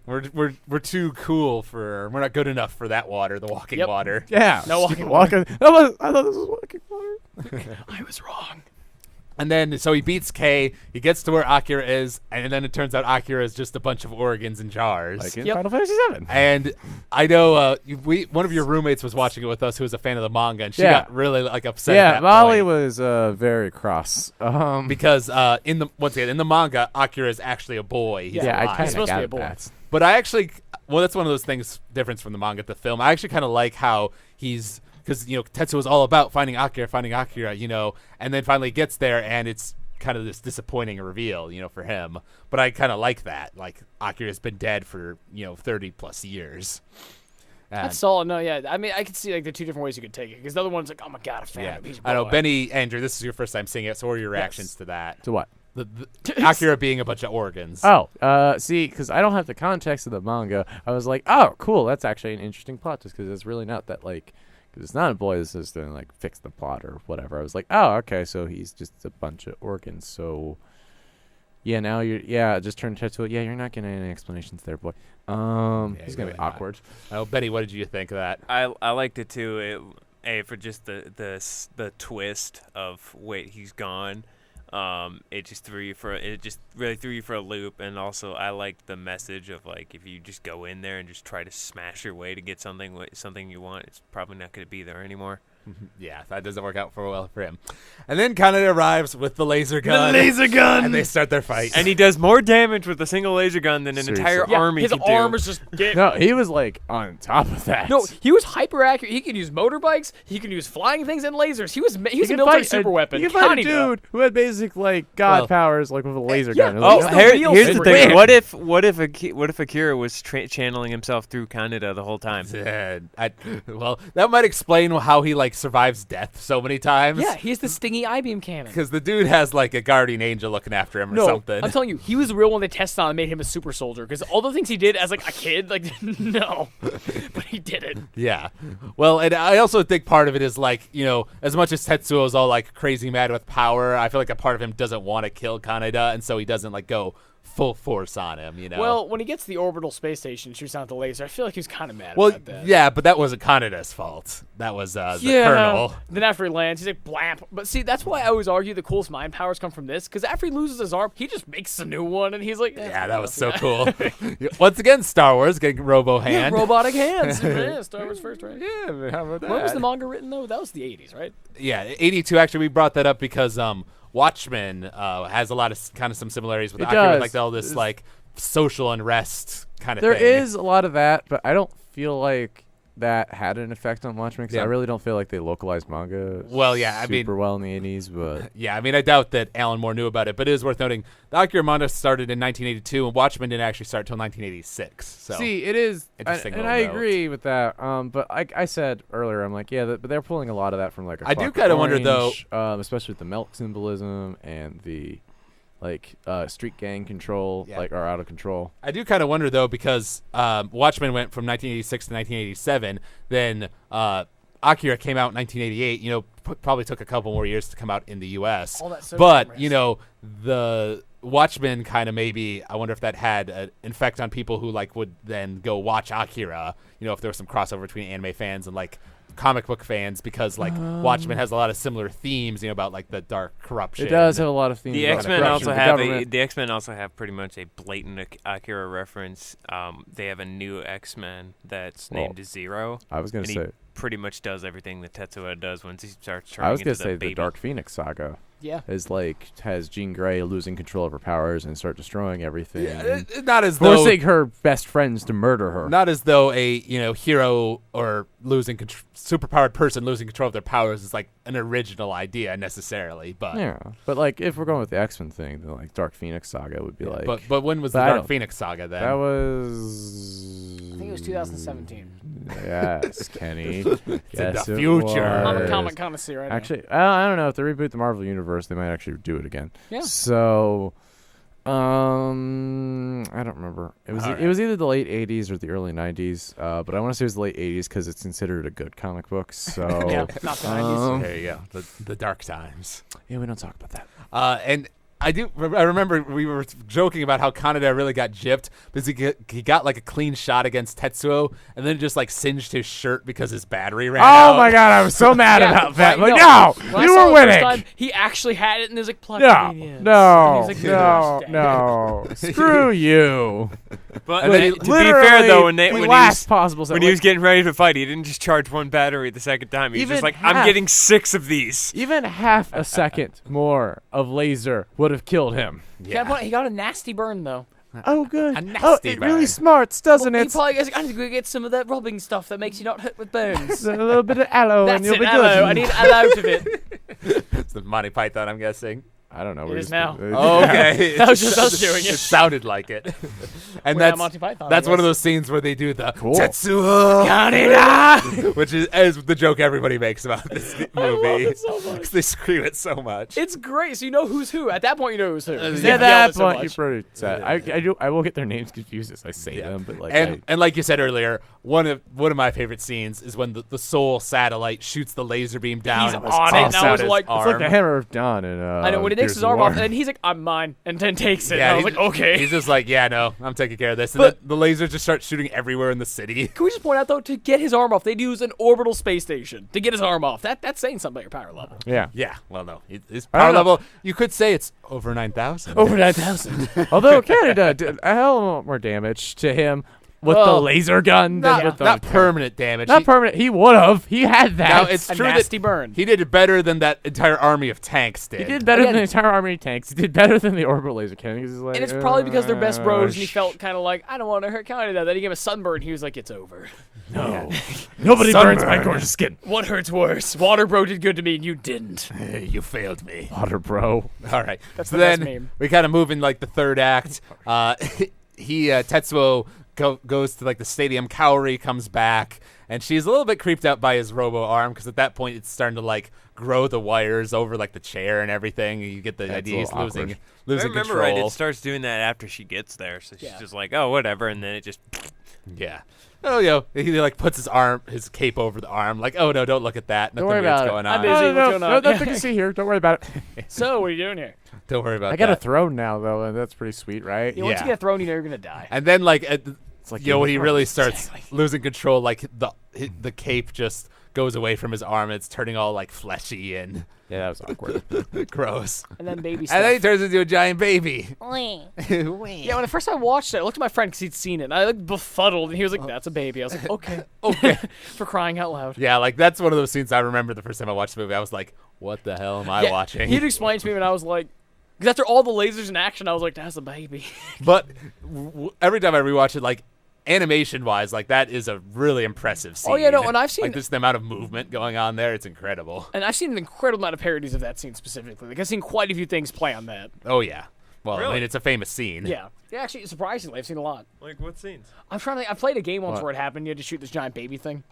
We're too cool for. We're not good enough for that water, the walking Yep. water. Yeah, No just walking walking. I thought this was walking water. I was wrong. And then so he beats Kei. He gets to where Akira is, and then it turns out Akira is just a bunch of organs in jars. Like in Yep. Final Fantasy VII. And I know one of your roommates was watching it with us, who was a fan of the manga, and she Yeah. got really like upset. Yeah, at that Molly point. was very cross. Because in the manga, Akira is actually a boy. He's yeah, I alive. kind of supposed to got be a boy. that. But I actually, that's one of those things difference from the manga to the film. I actually kind of like how he's, because Tetsuo is all about finding Akira, and then finally gets there, and it's kind of this disappointing reveal, for him. But I kind of like that. Like Akira's been dead for 30 plus years. That's solid. No, yeah. I mean, I could see like the two different ways you could take it. Because the other one's like, oh my god, a fan Yeah, of Beach I know. Boy. Benny, Andrew, this is your first time seeing it. So what are your reactions to that? To what? The Akira being a bunch of organs. Oh, see, because I don't have the context of the manga, I was like, oh, cool, that's actually an interesting plot, just because it's really not that, like, because it's not a boy that's just going to, like, fix the plot or whatever. I was like, oh, okay, so he's just a bunch of organs, so, yeah, now just turn to it. Yeah, you're not getting any explanations there, boy. He's going to really be not. awkward. Oh, Benny, what did you think of that? I liked it too. For just the twist of wait, he's gone. It just really threw you for a loop, and also I liked the message of like if you just go in there and just try to smash your way to get something you want, it's probably not going to be there anymore. Yeah, that doesn't work out for well for him. And then Kaneda arrives with the laser gun. And they start their fight. And he does more damage with a single laser gun than an Seriously. entire Yeah, army his could arm do. is just getting. No, he was like on top of that. No, he was hyper accurate. He could use motorbikes. He could use flying things and lasers. He was a could military fight super weapon. You can fight a Kaneda. dude who had basic like god Well, powers, like with a laser yeah. gun. It Oh, was he's like, the real here's the super thing. weird. What if Akira was channeling himself through Kaneda the whole time? Well, that might explain how he like survives death so many times. Yeah, he has the stingy I-beam cannon. Because the dude has like a guardian angel looking after him or No, something. I'm telling you, he was the real one they tested on and made him a super soldier. Because all the things he did as like a kid, like no, but he did it. Yeah. Well, and I also think part of it is like, as much as Tetsuo's all like crazy mad with power, I feel like a part of him doesn't want to kill Kaneda, and so he doesn't like go full force on him, Well, when he gets to the orbital space station and shoots out the laser, I feel like he was kind of mad Well, about that. yeah, but that wasn't Kaneda's fault. That was the Colonel. Then after he lands, he's like, blamp. But see, that's why I always argue the coolest mind powers come from this, because after he loses his arm, he just makes a new one, and he's like, Yeah, that was so cool. Once again, Star Wars getting Robo Yeah, Hand. robotic hands. Yeah, Star Wars first, right? Yeah, man, how about that? When was the manga written, though? That was the 80s, right? Yeah, 82. Actually, we brought that up because Watchmen has a lot of kind of some similarities with It Akira, does. like all this like social unrest kind of there thing. is a lot of that, but I don't feel like that had an effect on Watchmen because Yeah. I really don't feel like they localized manga. Well, yeah, I mean- super well in the 80s, but Yeah, I mean, I doubt that Alan Moore knew about it, but it is worth noting the Akira manga started in 1982, and Watchmen didn't actually start until 1986. So see, it is, Interesting and little I note. agree with that. But like I said earlier, I'm like, yeah, but they're pulling a lot of that from like. I do kinda wonder, though- especially with the milk symbolism and the like street gang control, Yeah. like are out of control. I do kind of wonder, though, because Watchmen went from 1986 to 1987, then Akira came out in 1988, probably took a couple more years to come out in the U.S. All that social But, unrest. the Watchmen kind of maybe, I wonder if that had an effect on people who, like, would then go watch Akira, if there was some crossover between anime fans and, like, comic book fans, because, like, Watchmen has a lot of similar themes, about, like, the dark corruption. It does have a lot of themes. The about X-Men corruption, also the have government. the X-Men also have pretty much a blatant Akira reference. They have a new X-Men that's Well, named Zero. I was gonna and say. he pretty much does everything that Tetsuo does once he starts turning I was into gonna the say baby. the Dark Phoenix saga Yeah. is like has Jean Grey losing control of her powers and start destroying everything. Yeah, not as though Forcing her best friends to murder her. Not as though a hero or losing superpowered person losing control of their powers is like an original idea necessarily, but Yeah, but like if we're going with the X-Men thing, then like Dark Phoenix saga would be like. but when was the But I Dark don't- Phoenix saga then? that was. I think it was 2017. Yes, Kenny. Yes, the it future. I'm a was. comic connoisseur. I know. Actually, I don't know. If they reboot the Marvel universe, they might actually do it again. Yeah. So, I don't remember. It was All it was either the late '80s or the early '90s. But I want to say it was the late '80s because it's considered a good comic book. So Yeah, not the 90s. There you go, the dark times. yeah, we don't talk about that. And I remember we were joking about how Kaneda really got gypped because he got like a clean shot against Tetsuo and then just like singed his shirt because his battery ran out. Oh my god, I was so mad Yeah, about that. right, Like, no. no, When I you saw were it the first winning. time, he actually had it, and there's like plug No, convenience. no, And he's like, no, "Dead." no. Screw you. But And then he- to be fair though, when the he last was, possible when he was getting ready to fight, he didn't just charge one battery the second time. He was Even just like, half. I'm getting 6 of these. even half a second more of laser would have killed him. He got a nasty burn though. Oh, good. A nasty it really burn. smarts, doesn't He it? probably goes, I need to go get some of that rubbing stuff that makes you not hurt with burns. A little bit of aloe and That's you'll it, be aloe. good. I need aloe out of it. It's the Monty Python, I'm guessing. I don't know. It we're is just- now. Oh, okay. That was just us doing it. It sounded like it. And We're not that's Monty Python, that's I one of guess. those scenes where they do the Cool. Tetsuo Kaneda! which is the joke everybody makes about this movie. it so much. 'Cause they scream it so much. It's great, so you know who's who. At that point, you know who's who. 'cause Yeah, they've at yelled that it so point, much. you're pretty sad. I will get their names confused as I say them, but like, And like you said earlier, one of my favorite scenes is when the Soul satellite shoots the laser beam down He's and on it, and I was like- it's like the Hammer of Dawn. And I know when he takes Gears his of arm War. off, and he's like, "I'm mine," and then takes it. Yeah, and I was he's- like, "Okay." He's just like, yeah, no, I'm taking care of this. And But- then the lasers just start shooting everywhere in the city. Can we just point out though, to get his arm off, they'd use an orbital space station to get his arm off. That's saying something about your power level. Yeah. Yeah, well, no, his I don't power know. level, you could say it's over 9,000. Over 9,000. Although Canada did a hell of a lot more damage to him, with the laser gun. Not, with the, not permanent damage. Not permanent. He would have. He had that. Now, it's A true nasty that burn. he did it better than that entire army of tanks did. He did better than the entire army of tanks. He did better than the orbital laser cannon. He's like, And it's probably because they're best bros, and he felt kind of like, I don't want to hurt Kaneda. Then he gave him a sunburn. He was like, it's over. no. Nobody burns my gorgeous skin. What hurts worse? Water bro did good to me, and you didn't. You failed me. Water bro. All right. That's So the best then meme. we kind of move in like the third act. Tetsuo goes to like the stadium. Kaori comes back, and she's a little bit creeped out by his robo arm because at that point it's starting to like grow the wires over like the chair and everything. You get the idea he's losing If I remember control. right, it starts doing that after she gets there. So she's just like, oh, whatever, and then it just. Yeah. Oh, he like puts his cape over the arm, like, oh no, don't look at that. Nothing worry weird's about it. going I'm on. busy. No, What's going on? nothing to see here. Don't worry about it. So, what are you doing here? Don't worry about I got a that. throne now, though, and that's pretty sweet, right? Yeah, once Yeah. you get thrown, you know you're going to die. And then like, It's like when he Game of really Thrones. starts losing control, like the cape just goes away from his arm. And it's turning all like fleshy and Yeah, that was awkward. gross. And then baby And stuff. then he turns into a giant baby. Yeah, when the first time I watched it, I looked at my friend because he'd seen it. And I looked befuddled, and he was like, that's a baby. I was like, okay. Okay. For crying out loud. Yeah, like that's one of those scenes I remember the first time I watched the movie. I was like, what the hell am I Yeah, watching? He'd explain to me, and I was like, because after all the lasers in action, I was like, that's a baby. But every time I rewatch it, like animation-wise, like that is a really impressive scene. Oh, yeah, no, and I've seen- like just the amount of movement going on there. It's incredible. And I've seen an incredible amount of parodies of that scene specifically. Like, I've seen quite a few things play on that. Oh yeah. Well, I Really? mean, it's a famous scene. Yeah. Yeah, actually, surprisingly, I've seen a lot. Like, what scenes? I'm trying to think. I played a game once What? where it happened. You had to shoot this giant baby thing.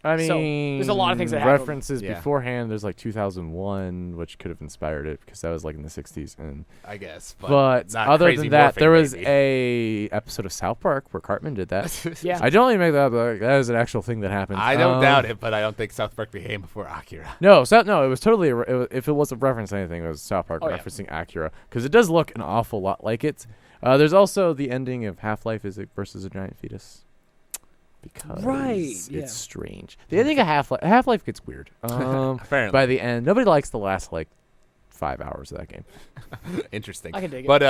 I So, mean, there's a lot of things that happen. references Yeah. beforehand. There's like 2001, which could have inspired it because that was like in the 60s. And I guess. but not other crazy than that, morphing there was baby. a episode of South Park where Cartman did that. Yeah. I don't even make that up. But that is an actual thing that happened. I don't doubt it, but I don't think South Park became before Akira. No, it was totally. If it was a reference to anything, it was South Park Oh, yeah. referencing Akira because it does look an awful lot like it. There's also the ending of Half-Life versus a giant fetus. Because Right, yeah. it's strange. The ending of Half-Life gets weird. Apparently. By the end, nobody likes the last like 5 hours of that game. Interesting. I can dig it. But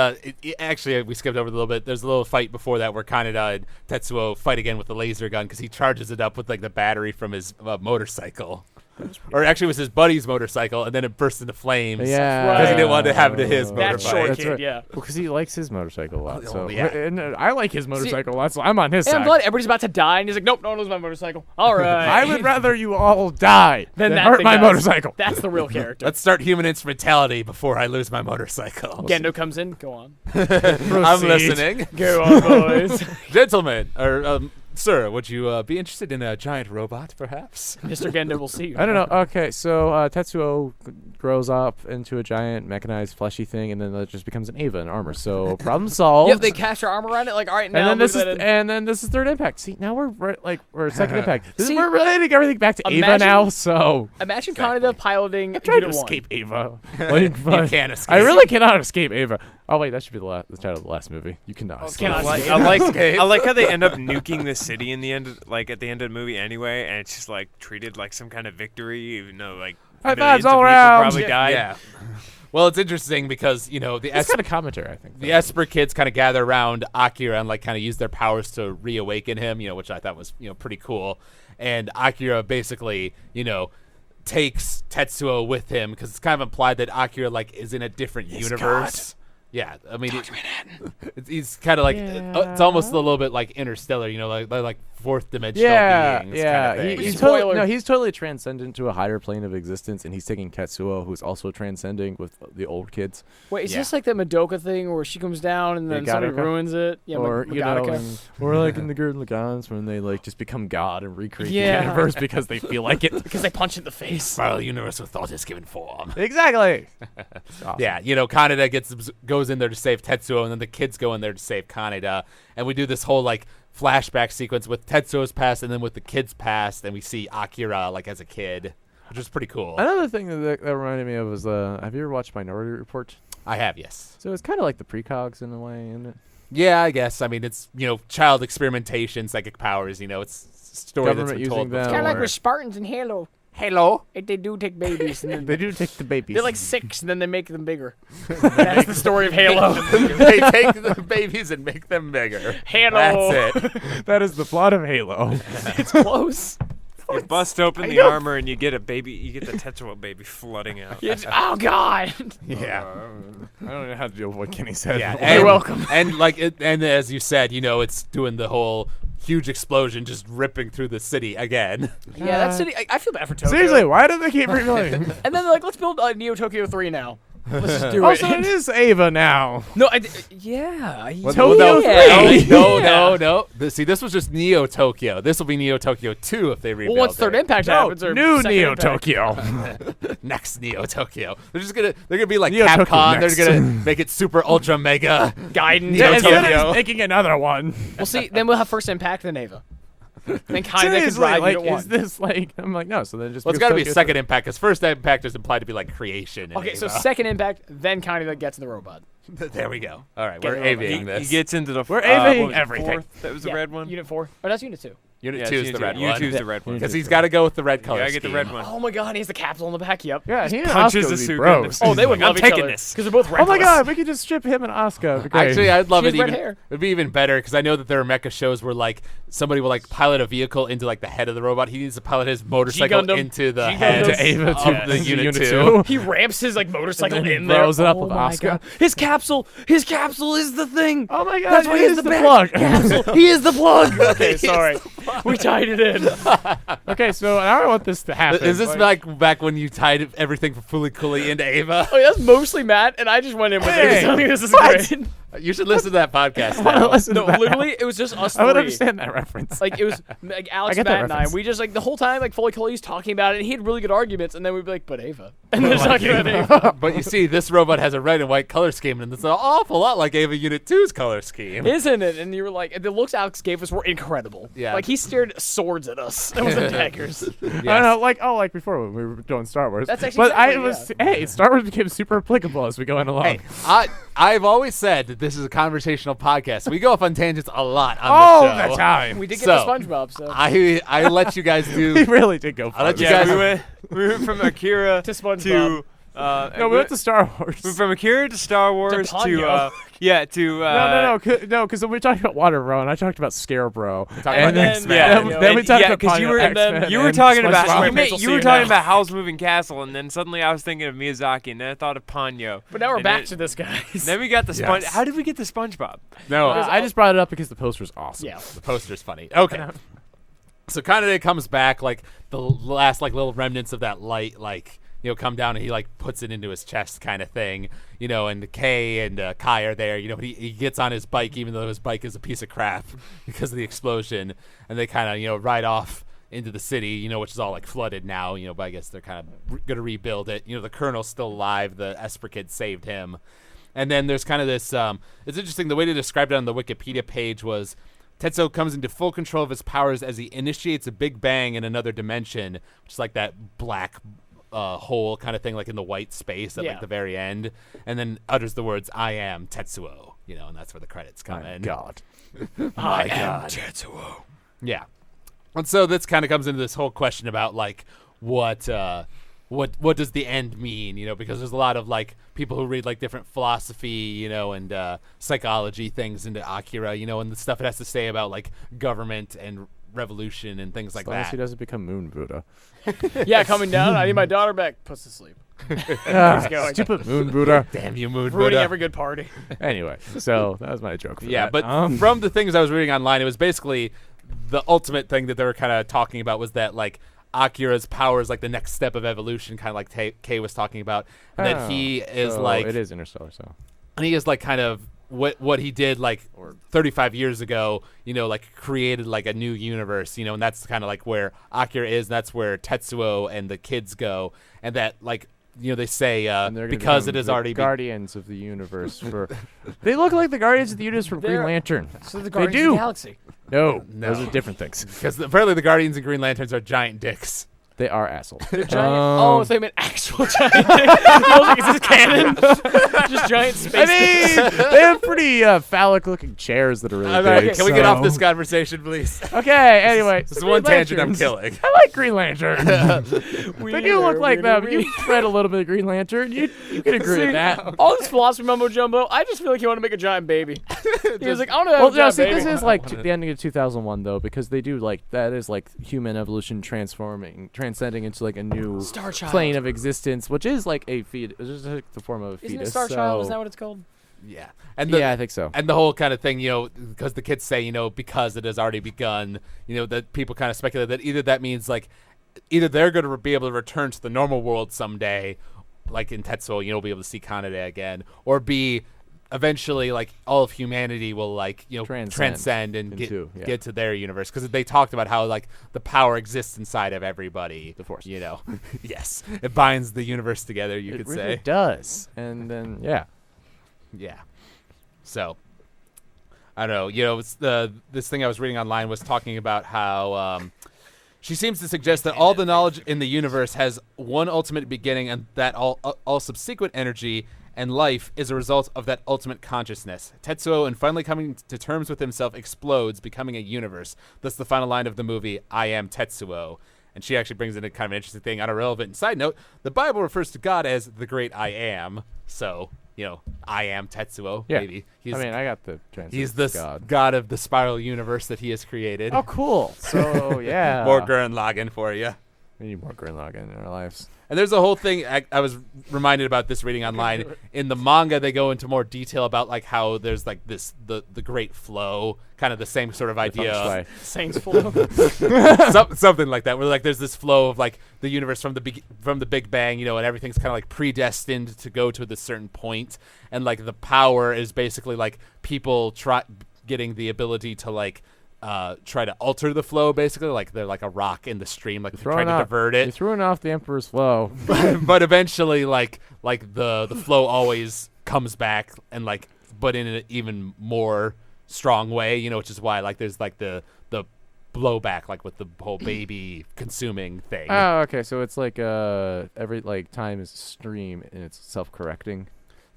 actually, we skipped over a little bit. There's a little fight before that where Kaneda and Tetsuo fight again with the laser gun because he charges it up with like the battery from his motorcycle. Or actually, it was his buddy's motorcycle, and then it burst into flames. Yeah, Because he didn't want to have it to his That motorbike. short That's kid, right. yeah. Well, because he likes his motorcycle a lot. Oh, So yeah. and, I like his motorcycle a lot, so I'm on his And side. I'm glad everybody's about to die, and he's like, nope, don't lose my motorcycle. All right. I would rather you all die Then than that hurt thing my does. motorcycle. That's the real character. Let's start human instrumentality before I lose my motorcycle. Gendo comes in. Go on. I'm Proceed. listening. Go on, boys. Gentlemen, or sir, would you be interested in a giant robot, perhaps? Mr. Gendo will see you. I don't know. Okay, so Tetsuo grows up into a giant mechanized fleshy thing, and then it just becomes an Ava in armor. So problem solved. Yep, they cast your armor on it. Like, all right, now and then move this is third impact. See, now we're second impact. See, We're relating everything back to Ava imagine- now. So Imagine Kaneda piloting I'm trying to Unit 1. escape Ava. Like, but can't escape. I really cannot escape Ava. Oh wait, that should be the title of the last movie. You cannot escape. cannot I escape. I like how they end up nuking the city in the end, like at the end of the movie anyway, and it's just like treated like some kind of victory, even though like High millions fives all of people around. probably died. Yeah. Well, it's interesting because the That's kind of commentary, I think. the Esper kids kind of gather around Akira and like kind of use their powers to reawaken him, which I thought was pretty cool. And Akira basically takes Tetsuo with him because it's kind of implied that Akira like is in a different universe. Yeah, I mean, he's kind of like it's almost a little bit like Interstellar, like fourth dimensional beings. Yeah, kind of thing. he's Spoiler. he's totally transcendent to a higher plane of existence, and he's taking Tetsuo, who's also transcending with the old kids. Wait, is Yeah. this like the Madoka thing where she comes down and then somebody Madoka? ruins it? Yeah, Or Madoka. or like in the Gurren Lagans when they like just become God and recreate Yeah. the universe because they feel like it. Because they punch it in the face. Spiral universe with thought is given form. Exactly. Awesome. Yeah, Kaneda goes in there to save Tetsuo, and then the kids go in there to save Kaneda, and we do this whole like flashback sequence with Tetsuo's past and then with the kids' past, and we see Akira like as a kid, which is pretty cool. Another thing that reminded me of was have you ever watched Minority Report? I have, yes. So it's kind of like the precogs in a way, isn't it? Yeah, I guess. I mean, it's child experimentation, psychic powers. It's a story Government that's been using told them before. Kind of like with Spartans in Halo. Hello. They do take babies, and then They do take the babies. they're like 6, and then they make them bigger. That's the story of Halo. They take the babies and make them bigger. Halo. That's it. That is the plot of Halo. It's close. You bust open the armor and you get a baby. You get the Tetsuo baby flooding out. Oh God. Yeah. I don't know how to deal with what Kenny said. Yeah. You're welcome. And like and as you said, it's doing the whole huge explosion just ripping through the city again. Yeah, that city. I feel bad for Tokyo. Seriously, why do they keep rebuilding? And then they're like, let's build Neo Tokyo 3 now. Let's just do Also, it. it is Ava now. No, yeah. Tokyo yeah. 3. No. See, this was just Neo Tokyo. This will be Neo Tokyo 2 if they rebuild Well, once Third it. Impact happens, or New second Neo Impact. Tokyo. Next Neo Tokyo. They're gonna be like Neo Tokyo Capcom. next. They're gonna make it super ultra mega. Gaiden. Neo Instead of Tokyo. just making another one. We'll see. Then we'll have First Impact, then Ava. Then KANEDA can Seriously, drive like, Unit 1. is this like? I'm like, no. So then just. Well, it's because got to be Tokyo Second Impact because First Impact is implied to be like creation. in Okay, so Ava. Second Impact, then KANEDA gets the robot. There we go. All right, Get we're it over. AVing He this. gets into the. We're what AVing was it, everything. fourth? That was the Yeah, red one. Unit 4. Oh, that's Unit 2. Unit Yeah, 2 it's is the Unit red two. one. Unit 2 is the red one. Because he's got to go with the red color I get the scheme. red one. Oh my God, he has the capsule on the back. Yep. Yeah, he and Punches Asuka would the be Suga bros. Oh, they would I'm love each taking other. this. Because they're both red. Oh my God, we could just strip him and Asuka. It'd be great. Actually, I'd love She it has red even. hair. It'd be even better because I know that there are mecha shows where like somebody will like pilot a vehicle into like the head of the robot. He needs to pilot his motorcycle G-Gundam. into the G-Gundam. head To Ava of to the to Unit 2. 2. He ramps his like motorcycle And then he in there. blows it up Oh with my Asuka. God. His capsule is the thing. Oh my God, That's why he is the plug. He is the plug. Okay, sorry. We tied it in. Okay, so now I want this to happen. Is this like back when you tied everything for Fooly Cooly into Ava? Oh, yeah, that's mostly Matt, and I just went in with Hey, it. I think this is what? great. You should listen to that podcast. I want to now. listen No, to that. literally, it was just us I would three. understand that reference. Like, it was like Alex, I get that Matt, and I. reference. We just, like, the whole time, like, Foley Coley's talking about it, and he had really good arguments, and then we'd be like, but Ava. And then talking about Ava. But you see, this robot has a red and white color scheme, and it's an awful lot like Ava Unit 2's color scheme. Isn't it? And you were like, the looks Alex gave us were incredible. Yeah. Like, he stared swords at us. It wasn't daggers. I don't know, like before when we were doing Star Wars. That's actually But exactly, hey, Star Wars became super applicable as we go along. Hey, I've always said that this is a conversational podcast. We go off on tangents a lot on all the show. the time. We did get So, the SpongeBob, so. I let you guys We do. really did go. I'll let you far. guys- we went from Akira To SpongeBob. to. No, we went to Star Wars. we went from Akira to Star Wars to Ponyo. no No, because we talked about Water Bro and I talked about Scare Bro. Talking And about then- X-Men. yeah, then, you know, then we and- talked yeah, about 'cause you Ponyo, were- and then X-Men, you were and talking SpongeBob. about Pencil you were scene talking now. about Howl's Moving Castle, and then suddenly I was thinking of Miyazaki, and then I thought of Ponyo. But now we're And back then- to this, guys. Then we got the Sponge. Yes. How did we get the SpongeBob? No, I just brought it up because the poster's awesome. Yeah. the poster's funny. Okay. So KANEDA comes back, like the last like little remnants of that light, like come down, and he like puts it into his chest, kind of thing, and Kay and Kai are there, he gets on his bike, even though his bike is a piece of crap because of the explosion, and they kind of ride off into the city, which is all like flooded now, but I guess they're kind of gonna rebuild it. The Colonel's still alive, the Esper kid saved him, and then there's kind of this. It's interesting the way they described it on the Wikipedia page was. Tetsuo comes into full control of his powers as he initiates a big bang in another dimension, which is like that black hole kind of thing, like in the white space at like the very end, and then utters the words "I am Tetsuo," and that's where the credits come in. God. I am Tetsuo. Yeah, and so this kind of comes into this whole question about like what does the end mean? Because there's a lot of like people who read like different philosophy, and psychology things into Akira, and the stuff it has to say about like government and revolution and things like Unless that. he doesn't become Moon Buddha. Yeah, coming down. I need my daughter back. Puts to sleep. going. Stupid Moon Buddha. Damn you, Moon Ruining Buddha. every good party. Anyway, so that was my joke for Yeah, that. but from the things I was reading online, it was basically the ultimate thing that they were kind of talking about was that like Akira's power is like the next step of evolution, kind of like Kay was talking about, and that he is so like it is Interstellar, so and he is like kind of what he did like 35 years ago, like created like a new universe, and that's kind of like where Akira is, and that's where Tetsuo and the kids go, and that like they say and they're gonna because it become is the already Guardians of the Universe. They look like the Guardians of the Universe from Green They're- Lantern. So the They Guardians do. of the Galaxy. No, No. those are different things. because apparently the Guardians and Green Lanterns are giant dicks. They are assholes. Giant. Oh, so they meant actual giant dicks. I was like, is this canon? Just giant space. I mean, they have pretty phallic-looking chairs that are really big. Can we get off this conversation, please? Okay, anyway. This is one tangent I'm killing. I like Green Lantern. They do look like them. You read a little bit of Green Lantern. You can agree with that. All this philosophy mumbo jumbo. I just feel like he wanted to make a giant baby. He was like, I want to have Well, a giant baby. this is like the ending of 2001 though, because they do like that is like human evolution transcending into like a new Star Child. plane of existence, which is like a fetus. It's just like the form of a Isn't fetus. it Star Child? Is so- that what it's called? Yeah. And yeah, I think so. And the whole kind of thing, because the kids say, because it has already begun, that people kind of speculate that either that means like either they're going to be able to return to the normal world someday, like in Tetsuo, we'll be able to see KANEDA again, or B, eventually like all of humanity will like transcend and get to their universe, because they talked about how like the power exists inside of everybody, the Force, yes, it binds the universe together, you could say. It does. And then yeah. So I don't know, it's this thing I was reading online was talking about how she seems to suggest that all the knowledge in the universe has one ultimate beginning, and that all subsequent energy and life is a result of that ultimate consciousness. Tetsuo, in finally coming to terms with himself, explodes, becoming a universe. Thus the final line of the movie, I am Tetsuo. And she actually brings in a kind of an interesting thing. On a relevant side note, the Bible refers to God as the great I am. So, I am Tetsuo. Yeah. Maybe. I got the translation. He's the God of the spiral universe that he has created. Oh, cool. So, yeah. More Gurren Lagann for you. We need more Gurren Lagann in our lives. And there's a whole thing, I was reminded about this reading online. In the manga, they go into more detail about like how there's like the great flow, kind of the same sort of idea. Saints flow. Something like that, where like there's this flow of like the universe from the Big Bang, and everything's kind of like predestined to go to this certain point, and like the power is basically like people getting the ability to like try to alter the flow, basically, like they're like a rock in the stream, like they're trying to divert it. You're throwing off the Emperor's flow. But eventually, like the flow always comes back, and like, but in an even more strong way, which is why like there's like the blowback, like with the whole baby consuming thing. Oh, okay. So it's like every like time is a stream and it's self-correcting.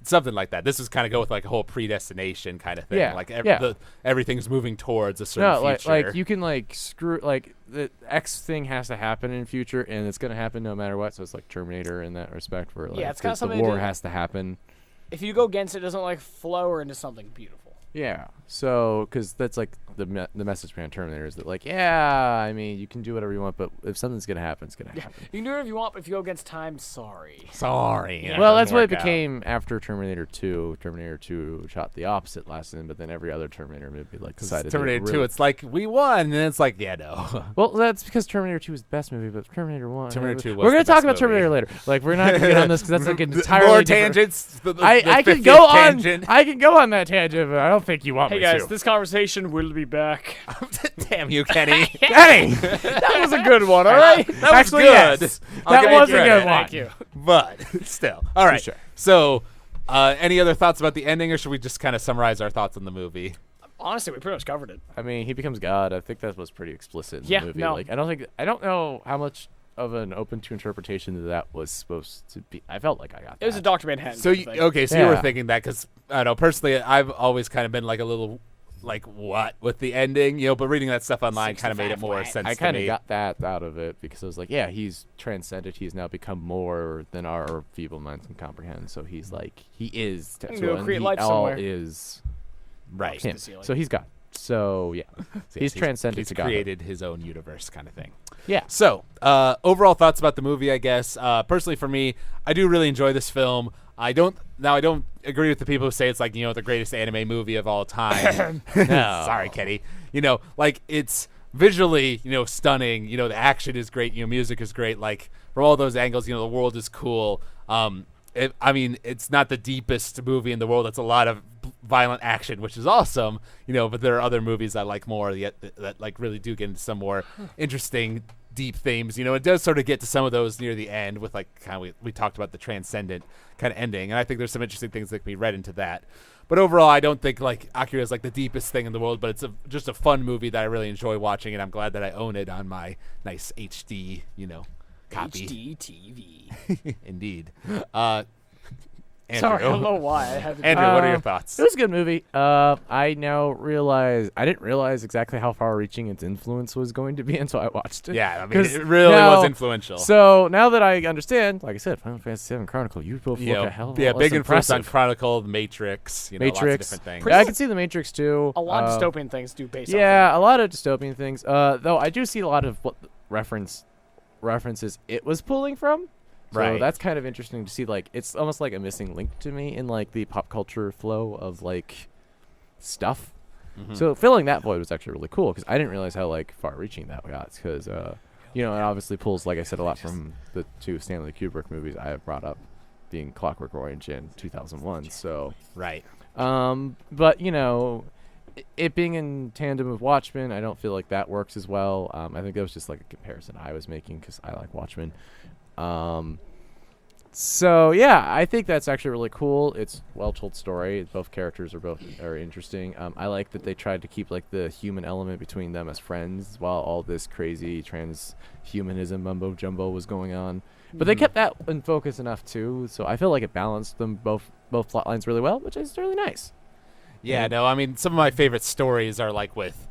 Something like that. This is kind of go with like a whole predestination kind of thing. Yeah, Like everything's moving towards a certain future. Like you can like screw like the X thing has to happen in future, and it's gonna happen no matter what. So it's like Terminator in that respect, where like it's kind of something the war has to happen. If you go against it, doesn't like flow or into something beautiful. Yeah. So, because that's like the message behind Terminator is that like, I mean, you can do whatever you want, but if something's gonna happen, it's gonna happen. You can do whatever you want, but if you go against time, sorry. Well, that's what it became after Terminator 2. Terminator 2 shot the opposite lesson, but then every other Terminator movie like decided Terminator 2, it's like we won, and it's like no. Well, that's because Terminator 2 was the best movie, but Terminator 1. Terminator 2 was We're gonna the talk best about Terminator movie. later. Like we're not gonna get on this because that's like an entirely more different- tangents. I could go on. I can go on that tangent, but I don't think you want Hey me guys, to. this conversation will be back. Damn you, Kenny. Kenny! That was a good one, all right? That was Actually, good. yes. I'll That give you was a credit. good one. Thank you. But still. All right. Sure. So, any other thoughts about the ending, or should we just kind of summarize our thoughts on the movie? Honestly, we pretty much covered it. I mean, he becomes God. I think that was pretty explicit in Yeah, the movie. no. Like, I don't know how much of an open to interpretation that was supposed to be. I felt like I got that. It was a Dr. Manhattan. So, kind of thing. okay, so you were Yeah. thinking that because, I don't know, personally, I've always kind of been like a little, like, what with the ending, but reading that stuff online kind of made it more sense I to kind me. of got that out of it because I was like, yeah, he's transcended. He's now become more than our feeble minds can comprehend. So he's like, he is Go Tetsuo, and create he life all somewhere. is Right. him. the ceiling. So he's God. So yeah, So, he's transcended He's to God. created his own universe kind of thing. Yeah. So, overall thoughts about the movie, I guess. Personally, for me, I do really enjoy this film. I don't agree with the people who say it's like, the greatest anime movie of all time. No. Sorry, Kenny. Like it's visually, stunning. The action is great. Music is great. Like from all those angles, the world is cool. It's not the deepest movie in the world. It's a lot of violent action, which is awesome, but there are other movies I like more that like really do get into some more interesting deep themes. It does sort of get to some of those near the end with like kind of we talked about the transcendent kind of ending, and I think there's some interesting things that can be read into that. But overall, I don't think like Akira is like the deepest thing in the world, but it's just a fun movie that I really enjoy watching, and I'm glad that I own it on my nice HD, copy. HDTV. Indeed. Andrew. Sorry, I don't know why. I had to Andrew, what are your thoughts? It was a good movie. I now realize I didn't realize exactly how far-reaching its influence was going to be until I watched it. Yeah, I mean, 'Cause it really now- was influential. So now that I understand, like I said, Final Fantasy VII Chronicle, you both look a hell of a lot big less influence on impressive. Chronicle, Matrix, lots of Matrix. different things. Yeah, I can see the Matrix too. a lot of dystopian things do based on Yeah, a lot of dystopian things. Though I do see a lot of what references it was pulling from. So Right. that's kind of interesting to see. Like, it's almost like a missing link to me in like the pop culture flow of like stuff. Mhm. So filling that void was actually really cool because I didn't realize how like far-reaching that got. Because it obviously pulls, like I said, a lot from the two Stanley Kubrick movies I have brought up, being Clockwork Orange and 2001. So, Right. but it being in tandem with Watchmen, I don't feel like that works as well. I think that was just like a comparison I was making because I like Watchmen. So yeah, I think that's actually really cool. It's a well-told story. Both characters are interesting. I like that they tried to keep like the human element between them as friends while all this crazy transhumanism mumbo jumbo was going on. But they kept that in focus enough too, so I feel like it balanced them both plot lines really well, which is really nice. Yeah, no, I mean, some of my favorite stories are like with,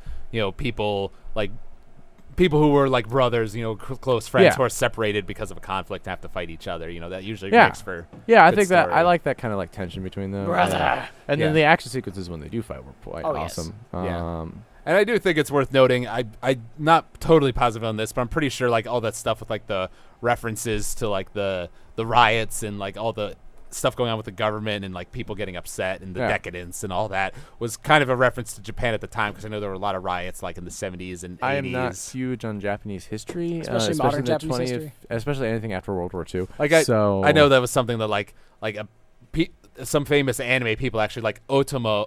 people who were like brothers, close friends Yeah. who are separated because of a conflict and have to fight each other. That usually Yeah. makes for Yeah, I good think that I story. like that kind of like tension between them. Brother. And Yeah. then the action sequences when they do fight were quite Oh, yes. awesome. Yeah. And I do think it's worth noting. I'm not totally positive on this, but I'm pretty sure like all that stuff with like the references to like the riots and like all the stuff going on with the government and like people getting upset and the Yeah. decadence and all that was kind of a reference to Japan at the time because I know there were a lot of riots like in the 70s and 80s. I am not huge on Japanese history, Especially modern the Japanese 20th history. especially anything after World War II. Like I know that was something that some famous anime people actually like Mamoru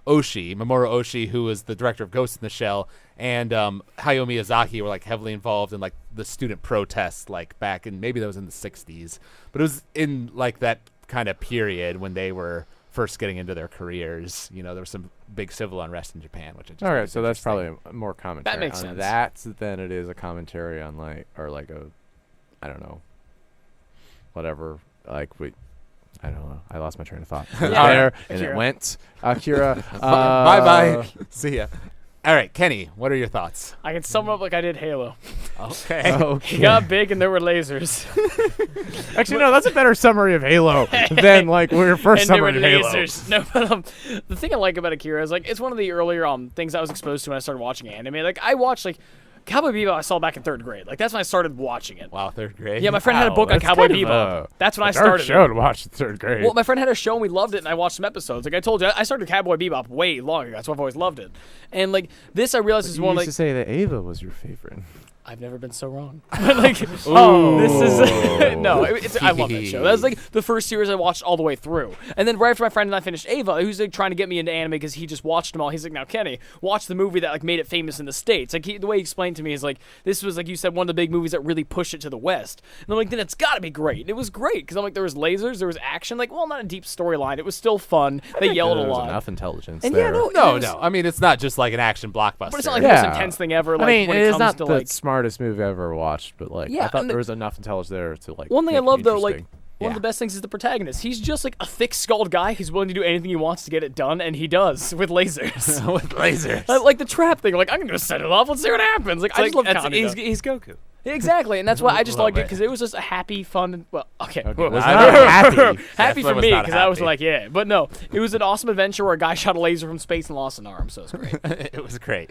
Oshii, who was the director of Ghost in the Shell, and Hayao Miyazaki were like heavily involved in like the student protests like back in maybe that was in the 60s, but it was in like that kind of period when they were first getting into their careers. There was some big civil unrest in Japan, which I just All think right, is so that's interesting. probably more commentary makes on sense. that than it is a commentary on like I don't know, whatever. I don't know. I lost my train of thought. It was Yeah. there and it Akira. went. Akira. Bye bye. See ya. All right, Kenny, what are your thoughts? I can sum it up like I did Halo. Okay. He got big and there were lasers. Actually, no, that's a better summary of Halo than like your first and there were summary of Halo. lasers. No, but the thing I like about Akira is like it's one of the earlier things I was exposed to when I started watching anime. Like I watched like Cowboy Bebop I saw back in 3rd grade. Like that's when I started watching it. Wow, 3rd grade. Yeah, my friend had a Wow, book on that's Cowboy kind of Bebop. That's when I dark started. show it. to watch in 3rd grade. Well, my friend had a show and we loved it, and I watched some episodes. Like I told you, I started Cowboy Bebop way long ago. That's why I've always loved it. And like this, I realized is you one used like to say that Ava was your favorite. I've never been so wrong. Like, oh, this is no. I love that show. That was like the first series I watched all the way through. And then right after my friend and I finished Ava, he was like trying to get me into anime because he just watched them all. He's like, now Kenny, watch the movie that like made it famous in the States. Like the way he explained to me is like this was like you said one of the big movies that really pushed it to the West. And I'm like, then it's got to be great. And it was great because I'm like there was lasers, there was action. Like well, not a deep storyline. It was still fun. They yelled a There was lot. enough intelligence And there. yeah, No. I mean, it's not just like an action blockbuster. But it's not like Yeah. the most intense thing ever. Like I mean, when it it is comes not to the like smartest movie I've ever watched, but like Yeah, I thought and there was enough intelligence there to like. one thing I make it love though, like interesting. one of the best things is the protagonist. He's just like a thick-skulled guy who's willing to do anything he wants to get it done, and he does with lasers. with lasers. Like the trap thing. Like I'm gonna set it off. Let's see what happens. Like I just love Kaneda. he's Goku. Exactly, and that's why I just liked it bit. because it was just a happy, fun. And, well, okay, Okay, Well, was I not know. happy. happy Definitely for was me not because I was happy. like, yeah, but no, it was an awesome adventure where a guy shot a laser from space and lost an arm, so it's great. It was great.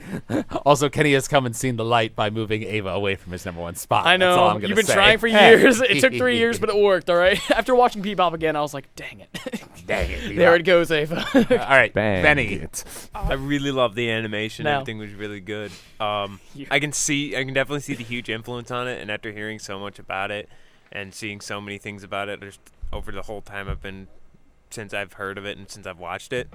Also, Kenny has come and seen the light by moving Ava away from his #1 spot. I That's all know I'm gonna you've been say. trying for years. It took 3 years, but it worked. All right. After watching Bebop again, I was like, dang it. Dang it. There it goes, Ava. All right, Bang Benny. it. I really love the animation. No. Everything was really good. I can definitely see the huge influence on it. And after hearing so much about it and seeing so many things about it just over the whole time since I've heard of it and since I've watched it,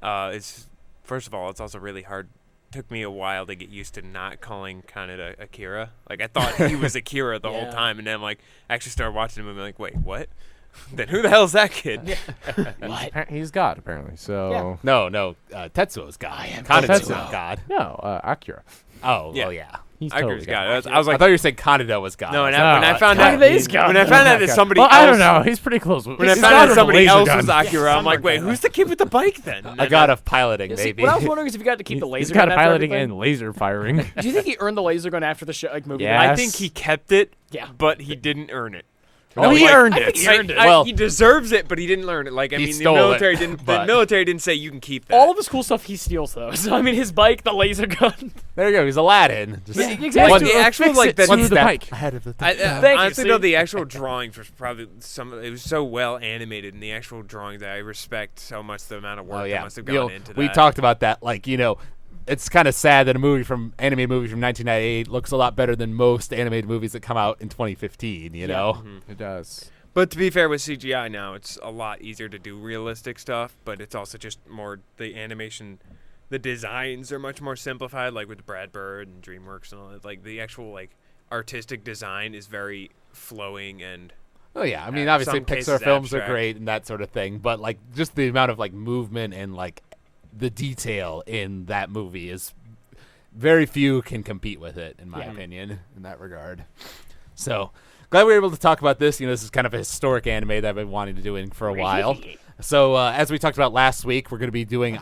it's first of all, it's also really hard. Took me a while to get used to not calling KANEDA Akira. Like I thought he was Akira the whole Yeah. time, and then like actually started watching the movie. Like, wait, what? Then who the hell's that kid? What? He's God apparently. So No, Tetsuo's God. am Kaneda's Tetsuo. God. no, Akira. Oh, Yeah. well, yeah. He's Akira's totally got got it. I was I like, thought you were saying KANEDA was God. no. I And was when I found out, Kaneda's got when I it. found out that somebody Well, else, I don't know. He's pretty close. When I He's found got out a somebody laser else gun. was Akira, I'm like, wait, Sunburn who's the kid with the bike then? a god of piloting, Yeah, see, maybe. what I was wondering is if you got to keep the laser He's gun got after piloting everything. and laser firing. Do you think he earned the laser gun after the show, like movie? Yeah. I Yes. think he kept it, Yeah. but he didn't earn it. Oh, he earned it. He earned it. Well- he deserves it, but he didn't learn it. Like I He mean, stole the it, military didn't. The but- military didn't say you can keep that. All of his cool stuff he steals though. So I mean, his bike, the laser gun. There you go. He's Aladdin. Just Yeah, exactly. Like, Dude, the actual fix like it the through one the step bike. ahead of the Thank you, honestly see? though, the actual drawings was probably it was so well animated, and the actual drawings I respect so much the amount of work Oh that yeah, must have You gone know, into that. we talked about that. Like it's kind of sad that animated movie from 1998 looks a lot better than most animated movies that come out in 2015. You know, It does. But to be fair, with CGI now, it's a lot easier to do realistic stuff. But it's also just more the animation, the designs are much more simplified. Like with Brad Bird and DreamWorks and all that. Like the actual artistic design is very flowing and. oh yeah. I mean, in obviously some cases Pixar films are abstract. great and that sort of thing, but like just the amount of like movement and like the detail in that movie is very few can compete with it, in my Yeah. opinion, in that regard. So glad we were able to talk about this. This is kind of a historic anime that I've been wanting to do for a while. So as we talked about last week, we're going to be doing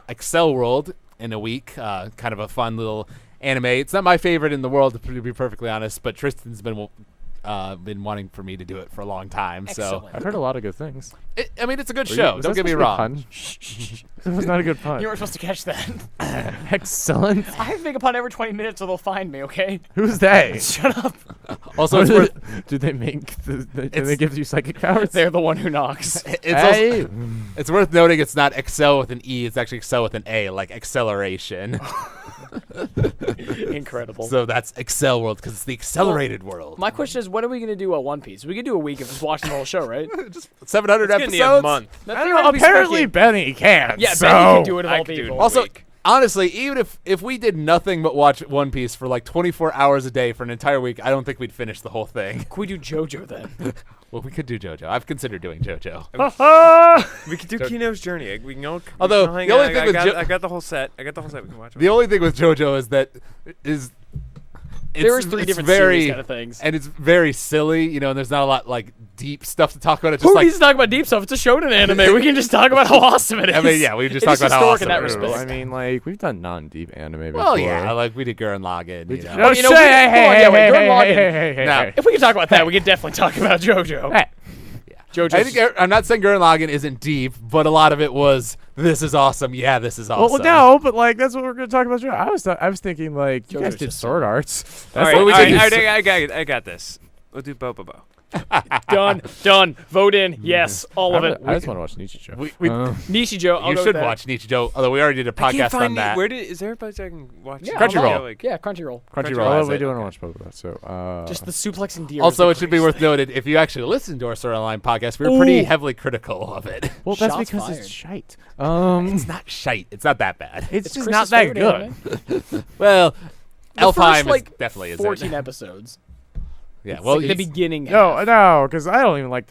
Excel World in a week. Kind of a fun little anime. It's not my favorite in the world, to be perfectly honest, but Tristan's been wanting for me to do it for a long time. So Excellent. I've heard a lot of good things. I mean, it's a good Were show. you- was Don't that get me supposed to wrong. be a pun? It was not a good pun. You weren't supposed to catch that. Excellent. I have to make a pun every 20 minutes, or they'll find me. Okay. Who's they? Shut up. Also, it's worth Do they make? Do they It's- give you psychic powers? They're the one who knocks. it's also, it's worth noting it's not Excel with an E. It's actually Excel with an A, like acceleration. Incredible. So that's Excel World because it's the accelerated world. My question is, when are we going to do a One Piece? We could do a week of just watching the whole show, right? Just 700 It's gonna be a episodes. month. That's I don't know. Apparently, Benny can. Yeah, so. Benny can do it of I all could do it. people. Also, week. honestly, even if we did nothing but watch One Piece for like 24 hours a day for an entire week, I don't think we'd finish the whole thing. Can we do JoJo then? Well, we could do JoJo. I've considered doing JoJo. We could do Kino's Journey. We can all. Although, we can all hang the only out. thing with I got the whole set. We can watch it. The only thing with JoJo is that There is three it's different very, series kind of things. and it's very silly, and there's not a lot like deep stuff to talk about. It's Who just like needs to talk about deep stuff? It's a shonen anime. We can just talk about how awesome it is. I mean, yeah, we just It talked is about how historic in awesome that it is. respect. I mean, like we've done non-deep anime before. Well, yeah, like we did Gurren Lagann. We You did- know. Oh, you know, shit, we- hey, hold on, hey, yeah, wait, hey, Gurren hey, Lagann. hey, hey, hey, Now, hey. If we could talk about that, we could definitely talk about JoJo. Hey. JoJo's I think I'm not saying Gurren Lagann isn't deep, but a lot of it was this is awesome. Yeah, this is awesome. Well, no, but like that's what we're gonna talk about. I was thinking like you JoJo's guys did just sword arts. All That's right, what we all did. right, I got this. We'll do Bobobo. done. Vote in. Yes, all of it. I just want to watch Nichijou. We- Nishijo. I'll you go should with that. watch Nichijou, although we already did a I can't podcast find on that. Is there a place I can watch? Yeah, it? Crunchyroll. Yeah, like- Yeah, Crunchyroll. Crunchyroll Oh, has we it. do want to watch both of that. So Just the suplex and deer. Also, is it the should be greatest worth thing. noted if you actually listen to our Sword Online podcast, we were pretty Ooh. heavily critical of it. well, that's Shots because fired. it's shite. It's not shite. It's not that bad. It's just Chris's not that favorite good. anime. Well, The Elfheim first, like, definitely is 14 episodes. Yeah, well, Like the beginning. No, because I don't even like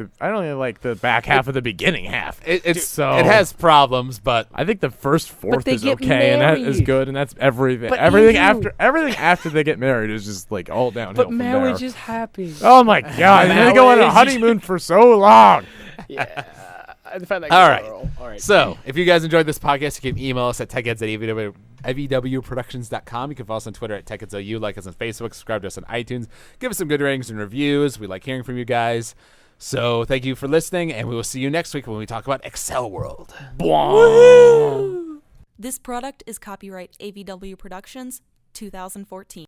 the back half of the beginning half. it So- has problems, but I think the first fourth they is get okay, and that is married. good, and that's everything. But Everything Andrew- after they get married is just like all downhill. But from marriage there. is happy. Oh my god! And they go on a Marriage. honeymoon for so long. Yeah. I find that All good right. overall. All right. So, if you guys enjoyed this podcast, you can email us at techheads@evwproductions.com. You can follow us on Twitter at techheadsou, like us on Facebook, subscribe to us on iTunes, give us some good ratings and reviews. We like hearing from you guys. So, thank you for listening, and we will see you next week when we talk about Excel World. This product is copyright AVW Productions 2014.